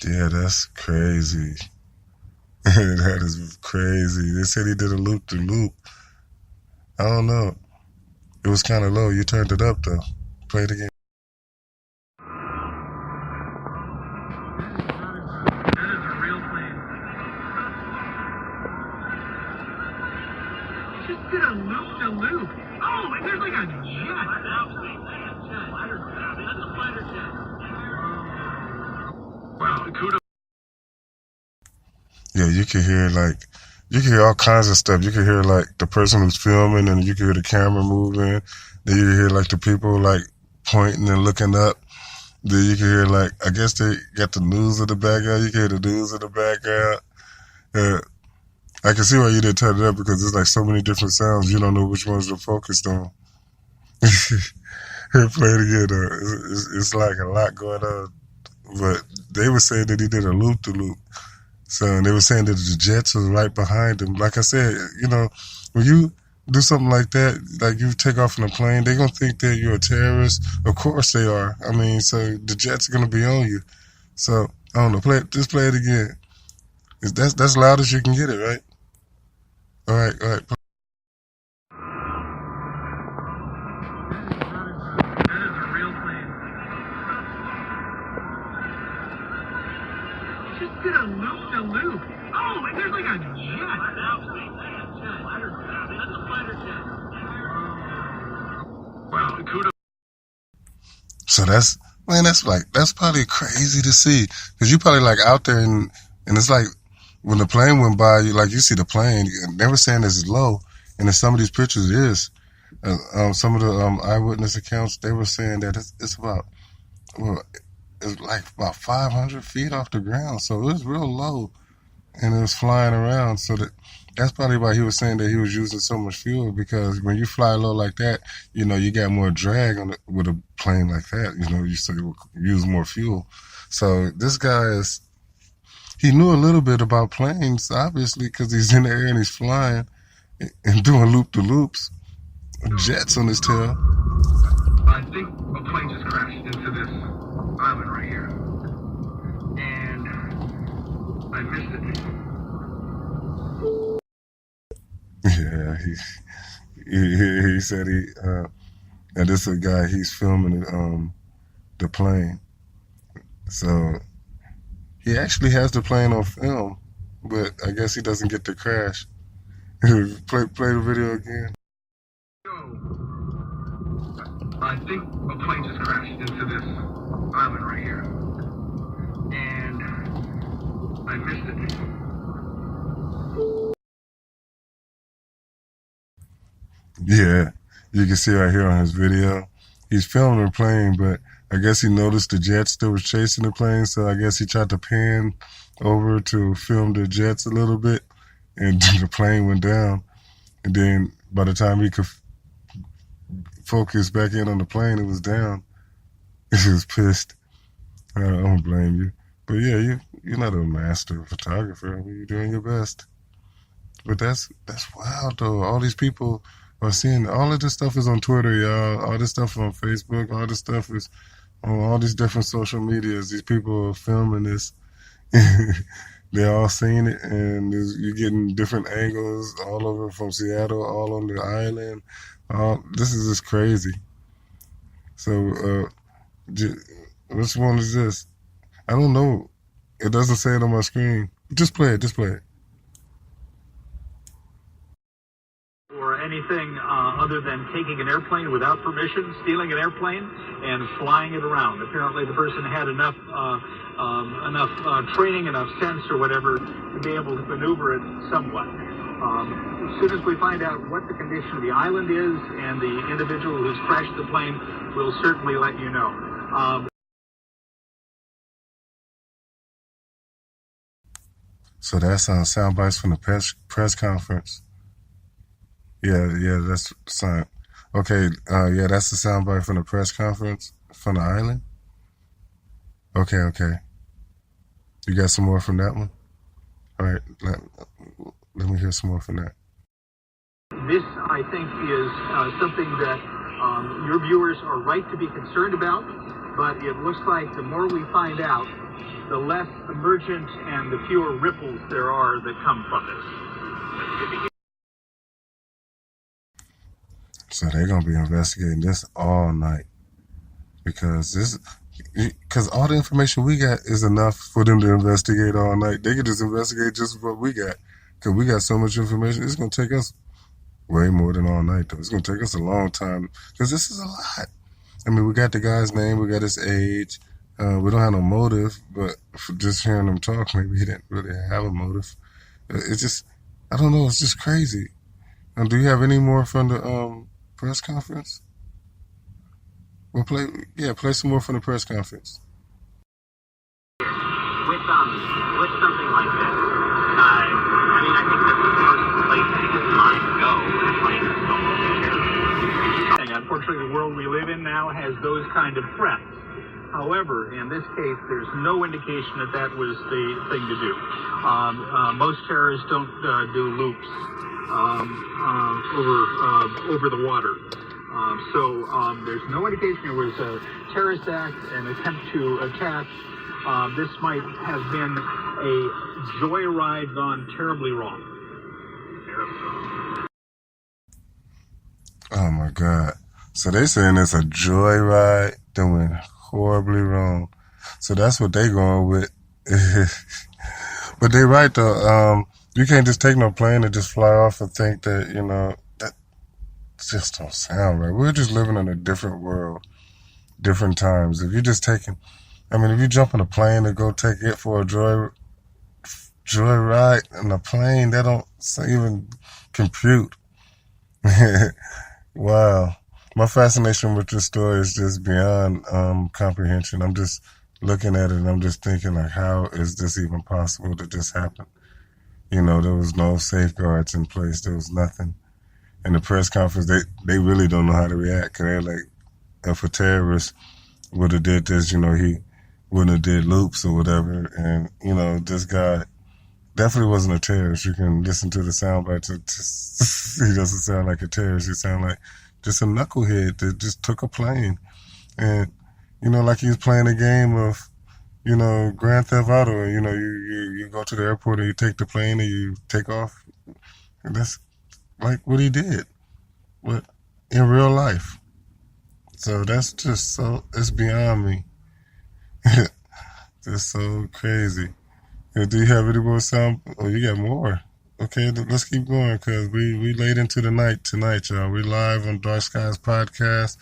Yeah, that's crazy. That is crazy. They said he did a loop-to-loop. I don't know. It was kind of low. You turned it up, though. Play it again. Yeah, you can hear all kinds of stuff. You can hear like the person who's filming, and you can hear the camera moving. Then you can hear like the people like pointing and looking up. Then you can hear like, I guess they got the news in the background. You can hear the news in the background. I can see why you didn't turn it up, because there's like so many different sounds. You don't know which ones they're focused on. Here, play it again though. It's like a lot going on. But they were saying that he did a loop-to-loop. So they were saying that the jets was right behind him. Like I said, you know, when you do something like that, like you take off in a plane, they're going to think that you're a terrorist. Of course they are. I mean, so the jets are going to be on you. So, I don't know, just play it again. That's loud as you can get it, right? All right. kudos. So that's probably crazy to see, because you probably like out there and it's like when the plane went by, you see the plane, and they were saying it's low, and in some of these pictures it is. Some of the eyewitness accounts, they were saying that it's about, well, it's like about 500 feet off the ground, so it was real low, and it was flying around. So that's probably why he was saying that he was using so much fuel, because when you fly low like that, you got more drag with a plane like that. You say you use more fuel. So this guy he knew a little bit about planes, obviously, because he's in the air and he's flying and doing loop-de-loops, jets on his tail. I think a plane just crashed into this island right here. And I missed it. Yeah, he said and this is a guy, he's filming the plane. So he actually has the plane on film, but I guess he doesn't get to crash. Play the video again. I think a plane just crashed into this island right here. And I missed it. Yeah, you can see right here on his video, he's filming the plane, but I guess he noticed the jets that was chasing the plane, so I guess he tried to pan over to film the jets a little bit, and the plane went down. And then by the time he could focus back in on the plane, it was down. He was pissed. I don't blame you. But yeah, you're not a master photographer. You're doing your best. But that's wild, though. All these people are seeing, all of this stuff is on Twitter, y'all. All this stuff on Facebook. All this stuff is on all these different social medias. These people are filming this. They're all seeing it, and you're getting different angles all over from Seattle, all on the island. This is just crazy. So, which one is this? I don't know. It doesn't say it on my screen. Just play it. Or anything other than taking an airplane without permission, stealing an airplane, and flying it around. Apparently, the person had enough training, enough sense, or whatever, to be able to maneuver it somewhat. As soon as we find out what the condition of the island is and the individual who's crashed the plane, we'll certainly let you know. So that's sound bites from the press conference. Yeah, that's sound. Okay, yeah, that's the soundbite from the press conference from the island. Okay. You got some more from that one? All right, let me hear some more from that. This, I think, is something that your viewers are right to be concerned about, but it looks like the more we find out, the less emergent and the fewer ripples there are that come from this. So they're going to be investigating this all night, because all the information we got is enough for them to investigate all night. They could just investigate just what we got, because we got so much information. It's going to take us way more than all night, though. It's going to take us a long time, because this is a lot. I mean, we got the guy's name, we got his age. We don't have no motive, but for just hearing him talk, maybe he didn't really have a motive. It's just, I don't know, it's just crazy. Do you have any more from the press conference? Well, play some more from the press conference. With something like this, I think that's the first place people's minds go. And unfortunately, the world we live in now has those kind of threats. However, in this case, there's no indication that was the thing to do. Most terrorists don't do loops over the water. So there's no indication there was a terrorist act, an attempt to attack. This might have been a joyride gone terribly wrong. Oh my God. So they saying it's a joyride that went horribly wrong. So that's what they going with. But they right though. You can't just take no plane and just fly off and think that, just don't sound right. We're just living in a different world, different times. If you're just taking, if you jump in a plane to go take it for a joyride in a plane, that don't even compute. Wow. My fascination with this story is just beyond comprehension. I'm just looking at it and I'm just thinking, like, how is this even possible to just happen? There was no safeguards in place. There was nothing. In the press conference, they really don't know how to react. Cause they're like, if a terrorist would have did this, he wouldn't have did loops or whatever. And, this guy definitely wasn't a terrorist. You can listen to the sound bites. He doesn't sound like a terrorist. He sounds like just a knucklehead that just took a plane. And, like he was playing a game of, Grand Theft Auto. And, you go to the airport and you take the plane and you take off. And that's like what he did, but in real life. So that's just it's beyond me. Just so crazy. Do you have any more sound? Oh, you got more. Okay, let's keep going because we late into the night tonight, y'all. We live on Darkskies podcast.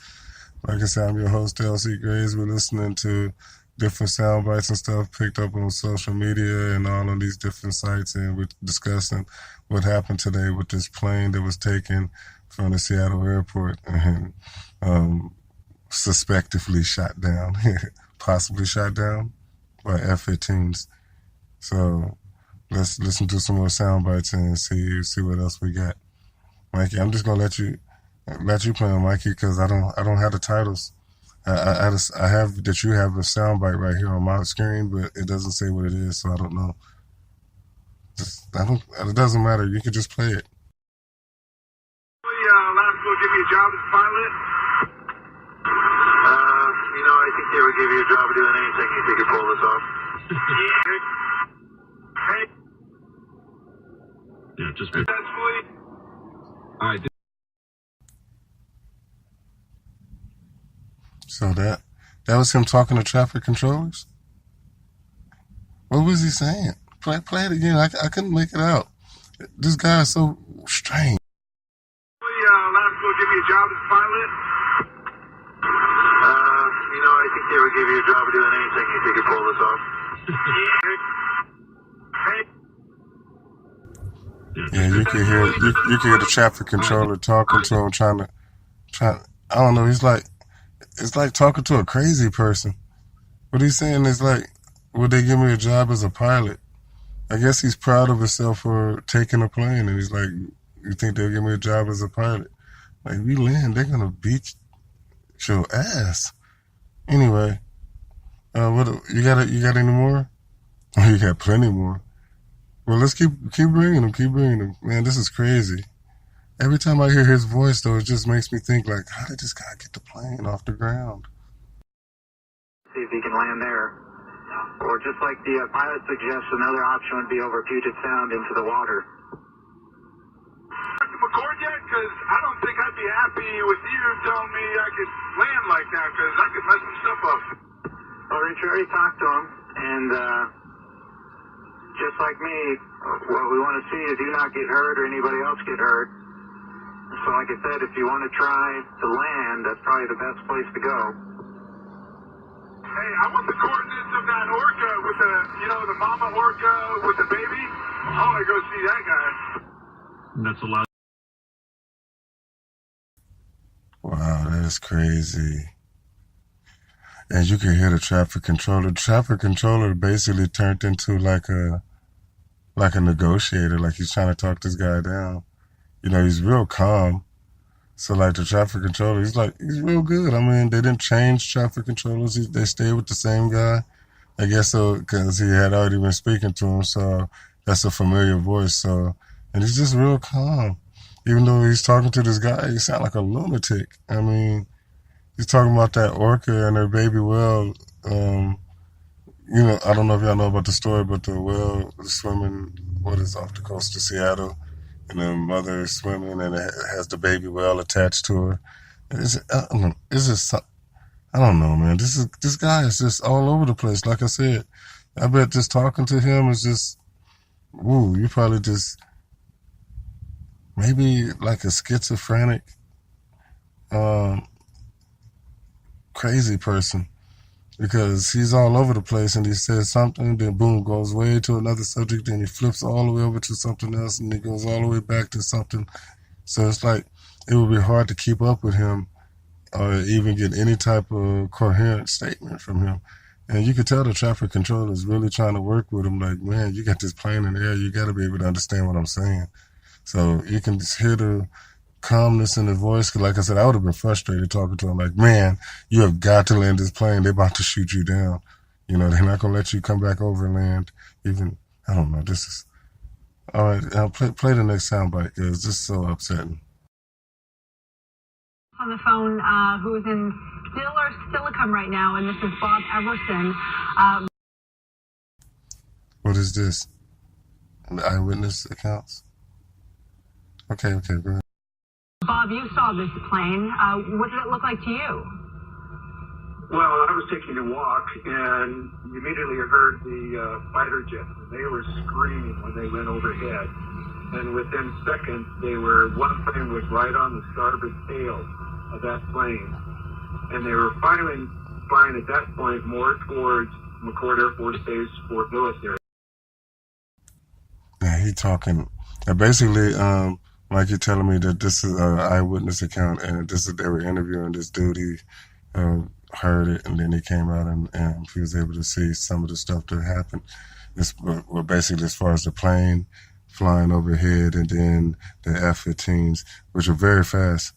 Like I said, I'm your host, LC Grays. We're listening to different sound bites and stuff picked up on social media and all on these different sites, and we're discussing what happened today with this plane that was taken from the Seattle airport and suspectively shot down, possibly shot down by F-15s. So let's listen to some more sound bites and see what else we got. Mikey, I'm just gonna let you play on Mikey because I don't have the titles. I have that you have a soundbite right here on my screen, but it doesn't say what it is, so I don't know. It doesn't matter. You can just play it. Last will give me a job as a pilot. I think they would give you a job doing anything if you could pull this off. Yeah, just Successfully. all right. So that was him talking to traffic controllers? What was he saying? Play it again. I couldn't make it out. This guy is so strange. Last will give me a job as a pilot. I think they would give you a job doing anything if you could pull this off. Yeah, you can hear the traffic controller talking to him, trying. I don't know. It's like talking to a crazy person. What he's saying is like, would they give me a job as a pilot? I guess he's proud of himself for taking a plane, and he's like, you think they'll give me a job as a pilot? Like, we land, they're gonna beat your ass. Anyway, what you got any more? Oh, you got plenty more. Well, let's keep bringing them. Man, this is crazy. Every time I hear his voice, though, it just makes me think, like, how did this guy get the plane off the ground? See if he can land there. Or just like the pilot suggests, another option would be over Puget Sound into the water. Dr. McCord yet? Because I don't think I'd be happy with you telling me I could land like that because I could mess some stuff up. Well, Rich, we already talked to him, and just like me, what we want to see is you not get hurt or anybody else get hurt. So like I said, if you want to try to land, that's probably the best place to go. Hey, I want the coordinates of that orca with the mama orca with the baby. I want to go see that guy. That's a lot. Wow, that is crazy. And you can hear the traffic controller. The traffic controller basically turned into like a negotiator, like he's trying to talk this guy down. He's real calm. So like the traffic controller, he's real good. I mean, they didn't change traffic controllers. They stayed with the same guy. I guess so, because he had already been speaking to him. So that's a familiar voice. So, and he's just real calm. Even though he's talking to this guy, he sounds like a lunatic. I mean, he's talking about that orca and her baby whale. I don't know if y'all know about the story, but the whale is swimming, off the coast of Seattle. And the mother is swimming, and it has the baby whale attached to her. It's just, I don't know, man. This guy is just all over the place. Like I said, I bet just talking to him is just, you probably just maybe like a schizophrenic crazy person, because he's all over the place and he says something, then boom, goes way to another subject, then he flips all the way over to something else, and he goes all the way back to something. So it's like it would be hard to keep up with him or even get any type of coherent statement from him. And you could tell the traffic controller is really trying to work with him. Like, man, you got this plane in the air. You got to be able to understand what I'm saying. So you can just hear the calmness in his voice. Cause like I said, I would have been frustrated talking to him. Like, man, you have got to land this plane. They're about to shoot you down. You know, they're not going to let you come back over and land. Even, I don't know. This is, all right, play the next soundbite because this is so upsetting. On the phone, who's in Silicon right now, and this is Bob Everson. What is this? The eyewitness accounts? Okay, go ahead. Bob, you saw this plane. What did it look like to you? Well, I was taking a walk and immediately heard the fighter jets. They were screaming when they went overhead. And within seconds, one plane was right on the starboard tail of that plane. And they were flying at that point more towards McCord Air Force Base, Fort Lewis area. Yeah, he talking. Basically, like you're telling me that this is an eyewitness account, and they were interviewing this dude. He heard it, and then he came out and he was able to see some of the stuff that happened. Well, basically, as far as the plane flying overhead, and then the F-15s, which were very fast,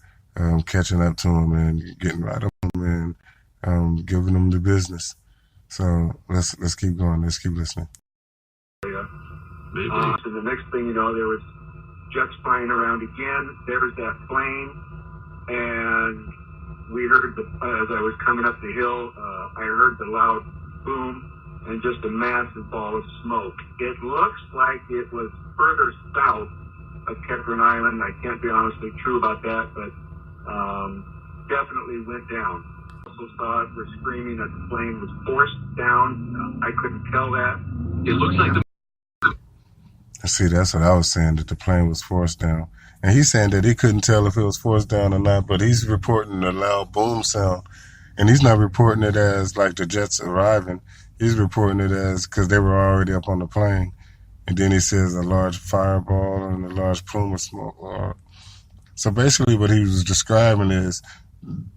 catching up to him and getting right up to him and giving them the business. So let's keep going. Let's keep listening. So the next thing you know, there was jets flying around again. There was that plane, and we heard as I was coming up the hill, I heard the loud boom and just a massive ball of smoke. It looks like it was further south of Ketron Island. I can't be honestly true about that, but definitely went down. Also saw it, were screaming that the plane was forced down. I couldn't tell that. It looks like the See, that's what I was saying, that the plane was forced down. And he's saying that he couldn't tell if it was forced down or not, but he's reporting a loud boom sound. And he's not reporting it as like the jets arriving. He's reporting it as because they were already up on the plane. And then he says a large fireball and a large plume of smoke. So basically what he was describing is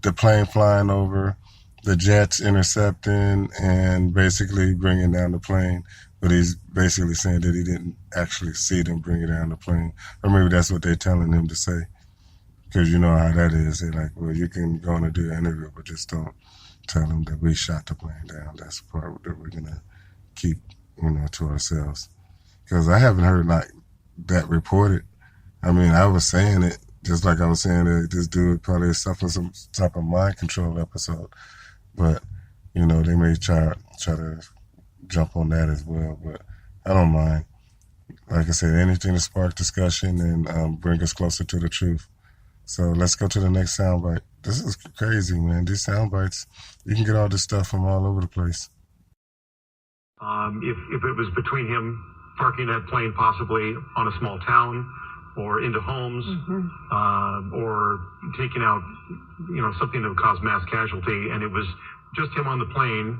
the plane flying over, the jets intercepting, and basically bringing down the plane. But he's basically saying that he didn't actually see them bringing down the plane. Or maybe that's what they're telling him to say. Because you know how that is. They're like, well, you can go on and do an interview, but just don't tell them that we shot the plane down. That's the part that we're going to keep, to ourselves. Because I haven't heard like that reported. I mean, I was saying it, just like I was saying that this dude probably is suffering some type of mind control episode. But, they may try to jump on that as well, but I don't mind. Like I said, anything to spark discussion and bring us closer to the truth. So let's go to the next soundbite. This is crazy, man. These soundbites, you can get all this stuff from all over the place. If it was between him parking that plane possibly on a small town or into homes, or taking out, something that would cause mass casualty, and it was just him on the plane,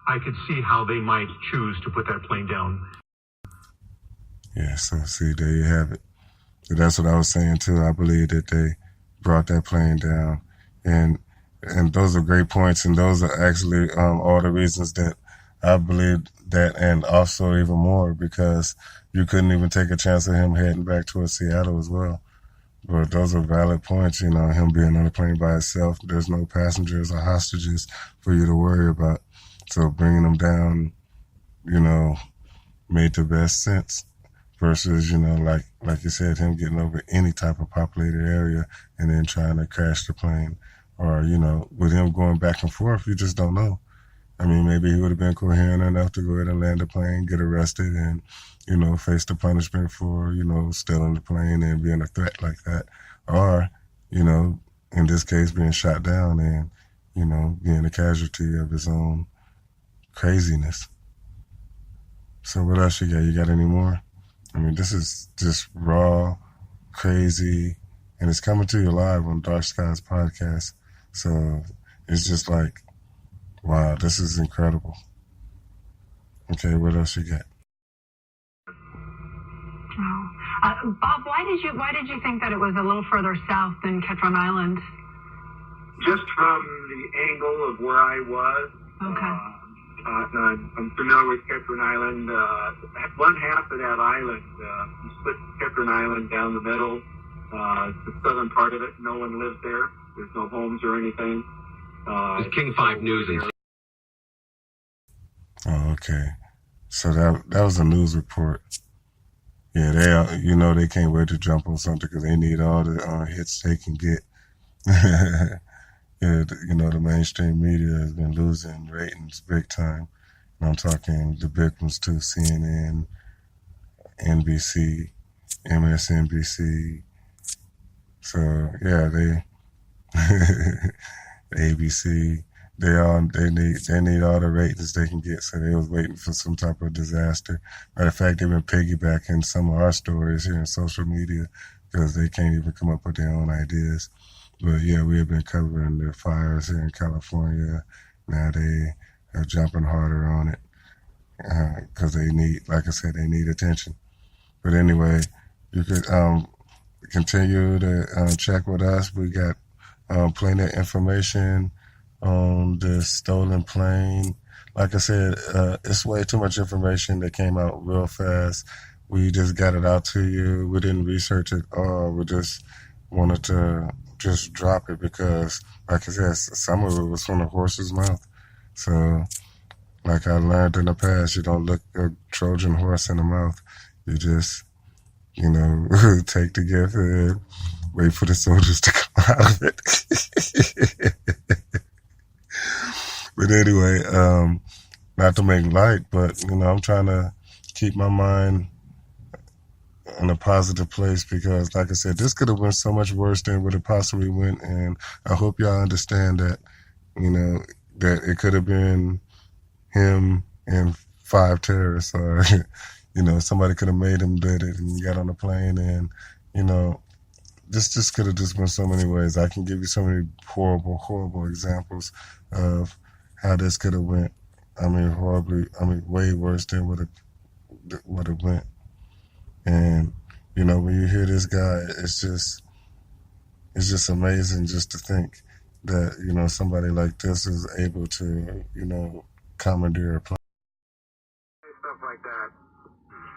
I could see how they might choose to put that plane down. Yeah, so see, there you have it. So that's what I was saying too. I believe that they brought that plane down, and those are great points, and those are actually all the reasons that I believe that, and also even more because you couldn't even take a chance of him heading back towards Seattle as well. But those are valid points, him being on the plane by himself. There's no passengers or hostages for you to worry about. So bringing them down, made the best sense versus, like you said, him getting over any type of populated area and then trying to crash the plane. Or, with him going back and forth, you just don't know. I mean, maybe he would have been coherent enough to go ahead and land the plane, get arrested, and, face the punishment for, stealing the plane and being a threat like that. Or, in this case, being shot down and, being a casualty of his own craziness. So what else you got? You got any more? I mean, this is just raw, crazy, and it's coming to you live on Darkskies podcast. So it's just like, wow, this is incredible. Okay, what else you got? Bob, why did you think that it was a little further south than Ketron Island? Just from the angle of where I was. Okay. I'm familiar with Ketron Island. One half of that island, you split Ketron Island down the middle. The southern part of it, no one lives there. There's no homes or anything. It's King 5 News and Oh, okay. So that was a news report. Yeah, they can't wait to jump on something because they need all the hits they can get. Yeah, the mainstream media has been losing ratings big time. And I'm talking the big ones too: CNN, NBC, MSNBC. So yeah, ABC. They need all the ratings they can get. So they was waiting for some type of disaster. Matter of fact, they've been piggybacking some of our stories here in social media because they can't even come up with their own ideas. But yeah, we have been covering the fires here in California. Now they are jumping harder on it because they need, like I said, they need attention. But anyway, you could continue to check with us. We got plenty of information on the stolen plane. Like I said, it's way too much information that came out real fast. We just got it out to you. We didn't research it all. We just wanted to just drop it because, like I said, some of it was from the horse's mouth. So, like I learned in the past, you don't look a Trojan horse in the mouth. You just, take the gift and wait for the soldiers to come out of it. But anyway, not to make light, but, I'm trying to keep my mind in a positive place because, like I said, this could have went so much worse than what it possibly went. And I hope y'all understand that, that it could have been him and 5 terrorists or, somebody could have made him did it and got on the plane. And, this could have just been so many ways. I can give you so many horrible, horrible examples of how this could have went. Way worse than what it went. And, when you hear this guy, it's just amazing just to think that, somebody like this is able to, commandeer a plane. Stuff like that.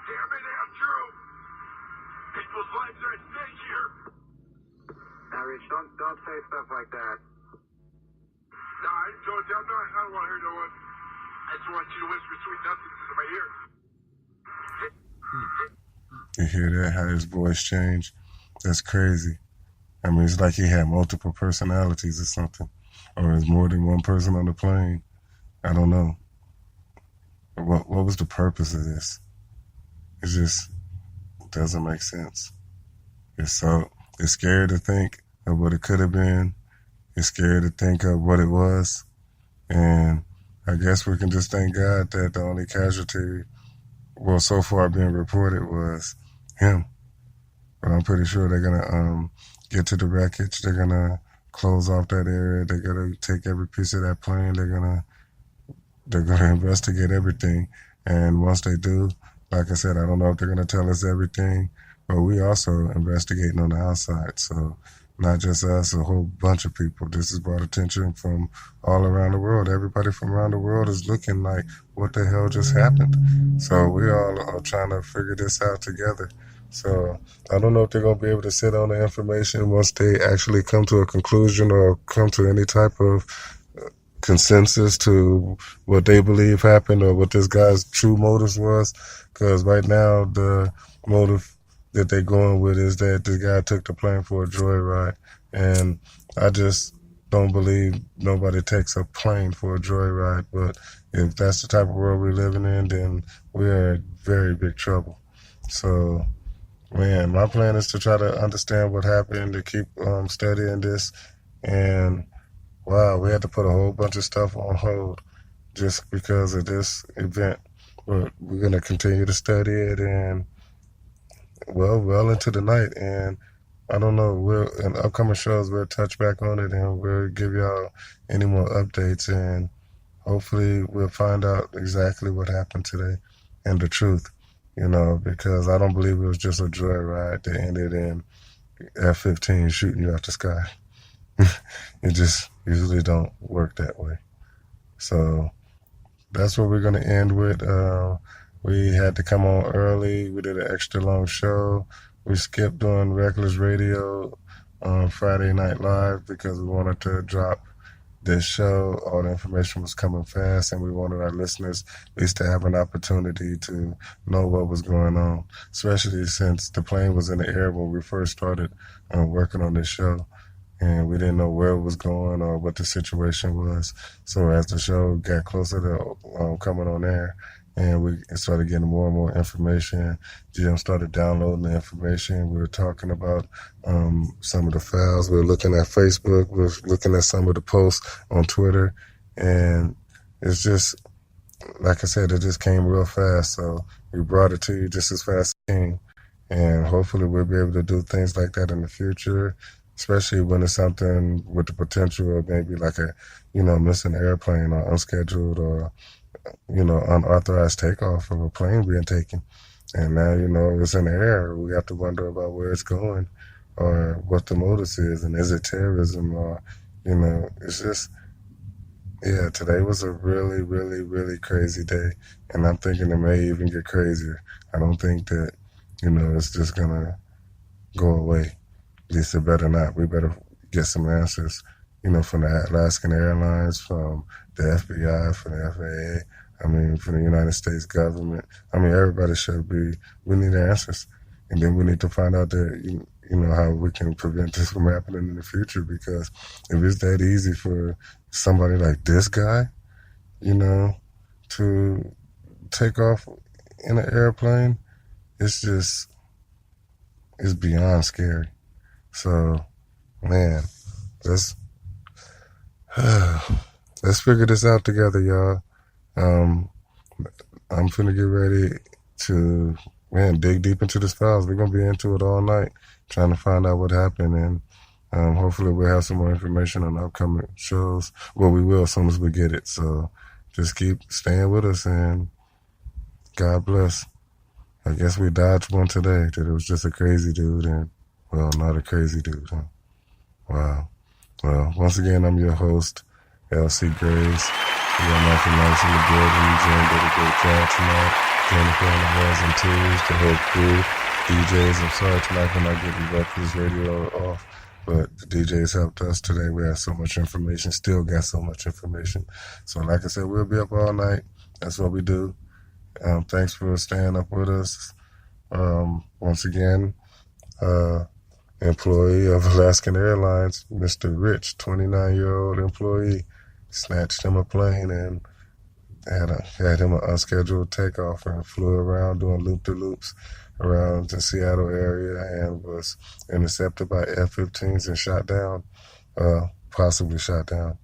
Damn it, Andrew! People's lives are at stake here. Now, Rich, don't say stuff like that. No, I don't want to hear no one. I just want you to whisper sweet nothings in my ear. You hear that? How his voice changed? That's crazy. It's like he had multiple personalities or something. Or there's more than one person on the plane. I don't know. What was the purpose of this? It just doesn't make sense. It's scary to think of what it could have been. It's scary to think of what it was. And I guess we can just thank God that the only casualty, so far being reported, was him. But I'm pretty sure they're going to get to the wreckage. They're going to close off that area. They're going to take every piece of that plane. They're going to investigate everything. And once they do, like I said, I don't know if they're going to tell us everything, but we also investigating on the outside. So not just us, a whole bunch of people. This has brought attention from all around the world. Everybody from around the world is looking like, what the hell just happened? So we all are trying to figure this out together. So I don't know if they're going to be able to sit on the information once they actually come to a conclusion or come to any type of consensus to what they believe happened or what this guy's true motives was. Because right now the motive that they're going with is that the guy took the plane for a joyride. And I just don't believe nobody takes a plane for a joyride. But if that's the type of world we're living in, then we are in very big trouble. So, man, my plan is to try to understand what happened, to keep studying this. And, wow, we had to put a whole bunch of stuff on hold just because of this event. But we're going to continue to study it and well into the night. And I don't know. In upcoming shows, we'll touch back on it and we'll give y'all any more updates. And hopefully we'll find out exactly what happened today and the truth, because I don't believe it was just a joyride that ended in F-15 shooting you out the sky. It just usually don't work that way. So that's what we're going to end with. We had to come on early. We did an extra long show. We skipped doing Reckless Radio on Friday Night Live because we wanted to drop this show. All the information was coming fast, and we wanted our listeners at least to have an opportunity to know what was going on, especially since the plane was in the air when we first started working on this show. And we didn't know where it was going or what the situation was. So as the show got closer to coming on air, and we started getting more and more information, Jim started downloading the information. We were talking about some of the files. We were looking at Facebook. We were looking at some of the posts on Twitter. And it's just, like I said, it just came real fast. So we brought it to you just as fast as it came. And hopefully we'll be able to do things like that in the future, especially when it's something with the potential of maybe like a, missing airplane or unscheduled or, unauthorized takeoff of a plane being taken. And now, it's in the air. We have to wonder about where it's going or what the motive is. And is it terrorism or, it's just, today was a really, really, really crazy day. And I'm thinking it may even get crazier. I don't think that, it's just going to go away. At least it better not. We better get some answers, from the Alaskan Airlines, from the FBI, from the FAA, from the United States government. Everybody we need answers. And then we need to find out that, how we can prevent this from happening in the future, because if it's that easy for somebody like this guy, to take off in an airplane, it's beyond scary. So, man, let's figure this out together, y'all. I'm finna get ready to, dig deep into this files. We're gonna be into it all night, trying to find out what happened, and hopefully we'll have some more information on upcoming shows. Well, we will as soon as we get it. So, just keep staying with us, and God bless. I guess we dodged one today. That it was just a crazy dude, and well, not a crazy dude. Huh? Wow. Well, once again, I'm your host, L.C. Graves. We got Michael Nice in the building. Jen did a great job tonight. Jennifer on the ones and twos, the whole crew. DJs, I'm sorry tonight for not getting Reckless Radio off, but the DJs helped us today. We had so much information, still got so much information. So like I said, we'll be up all night. That's what we do. Thanks for staying up with us. Once again, employee of Alaskan Airlines, Mr. Rich, 29-year-old employee, snatched him a plane and had him an unscheduled takeoff and flew around doing loop-de-loops around the Seattle area and was intercepted by F-15s and shot down, possibly shot down.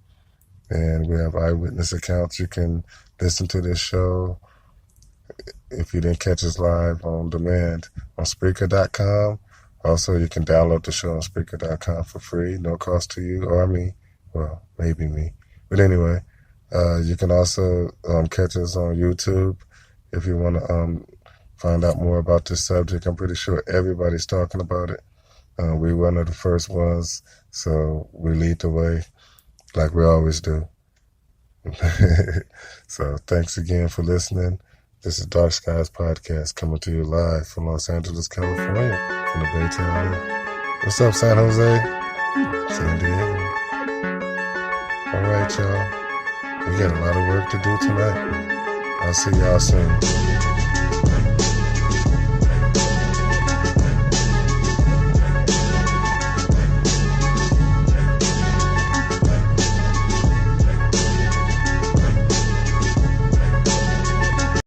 And we have eyewitness accounts. You can listen to this show if you didn't catch us live on demand on Spreaker.com. Also, you can download the show on Spreaker.com for free, no cost to you or me. Well, maybe me. But anyway, you can also catch us on YouTube if you want to find out more about this subject. I'm pretty sure everybody's talking about it. We're one of the first ones, so we lead the way like we always do. So thanks again for listening. This is Darkskies Podcast coming to you live from Los Angeles, California, from the Baytown area. What's up, San Jose? San Diego. All right, y'all. We got a lot of work to do tonight. I'll see y'all soon.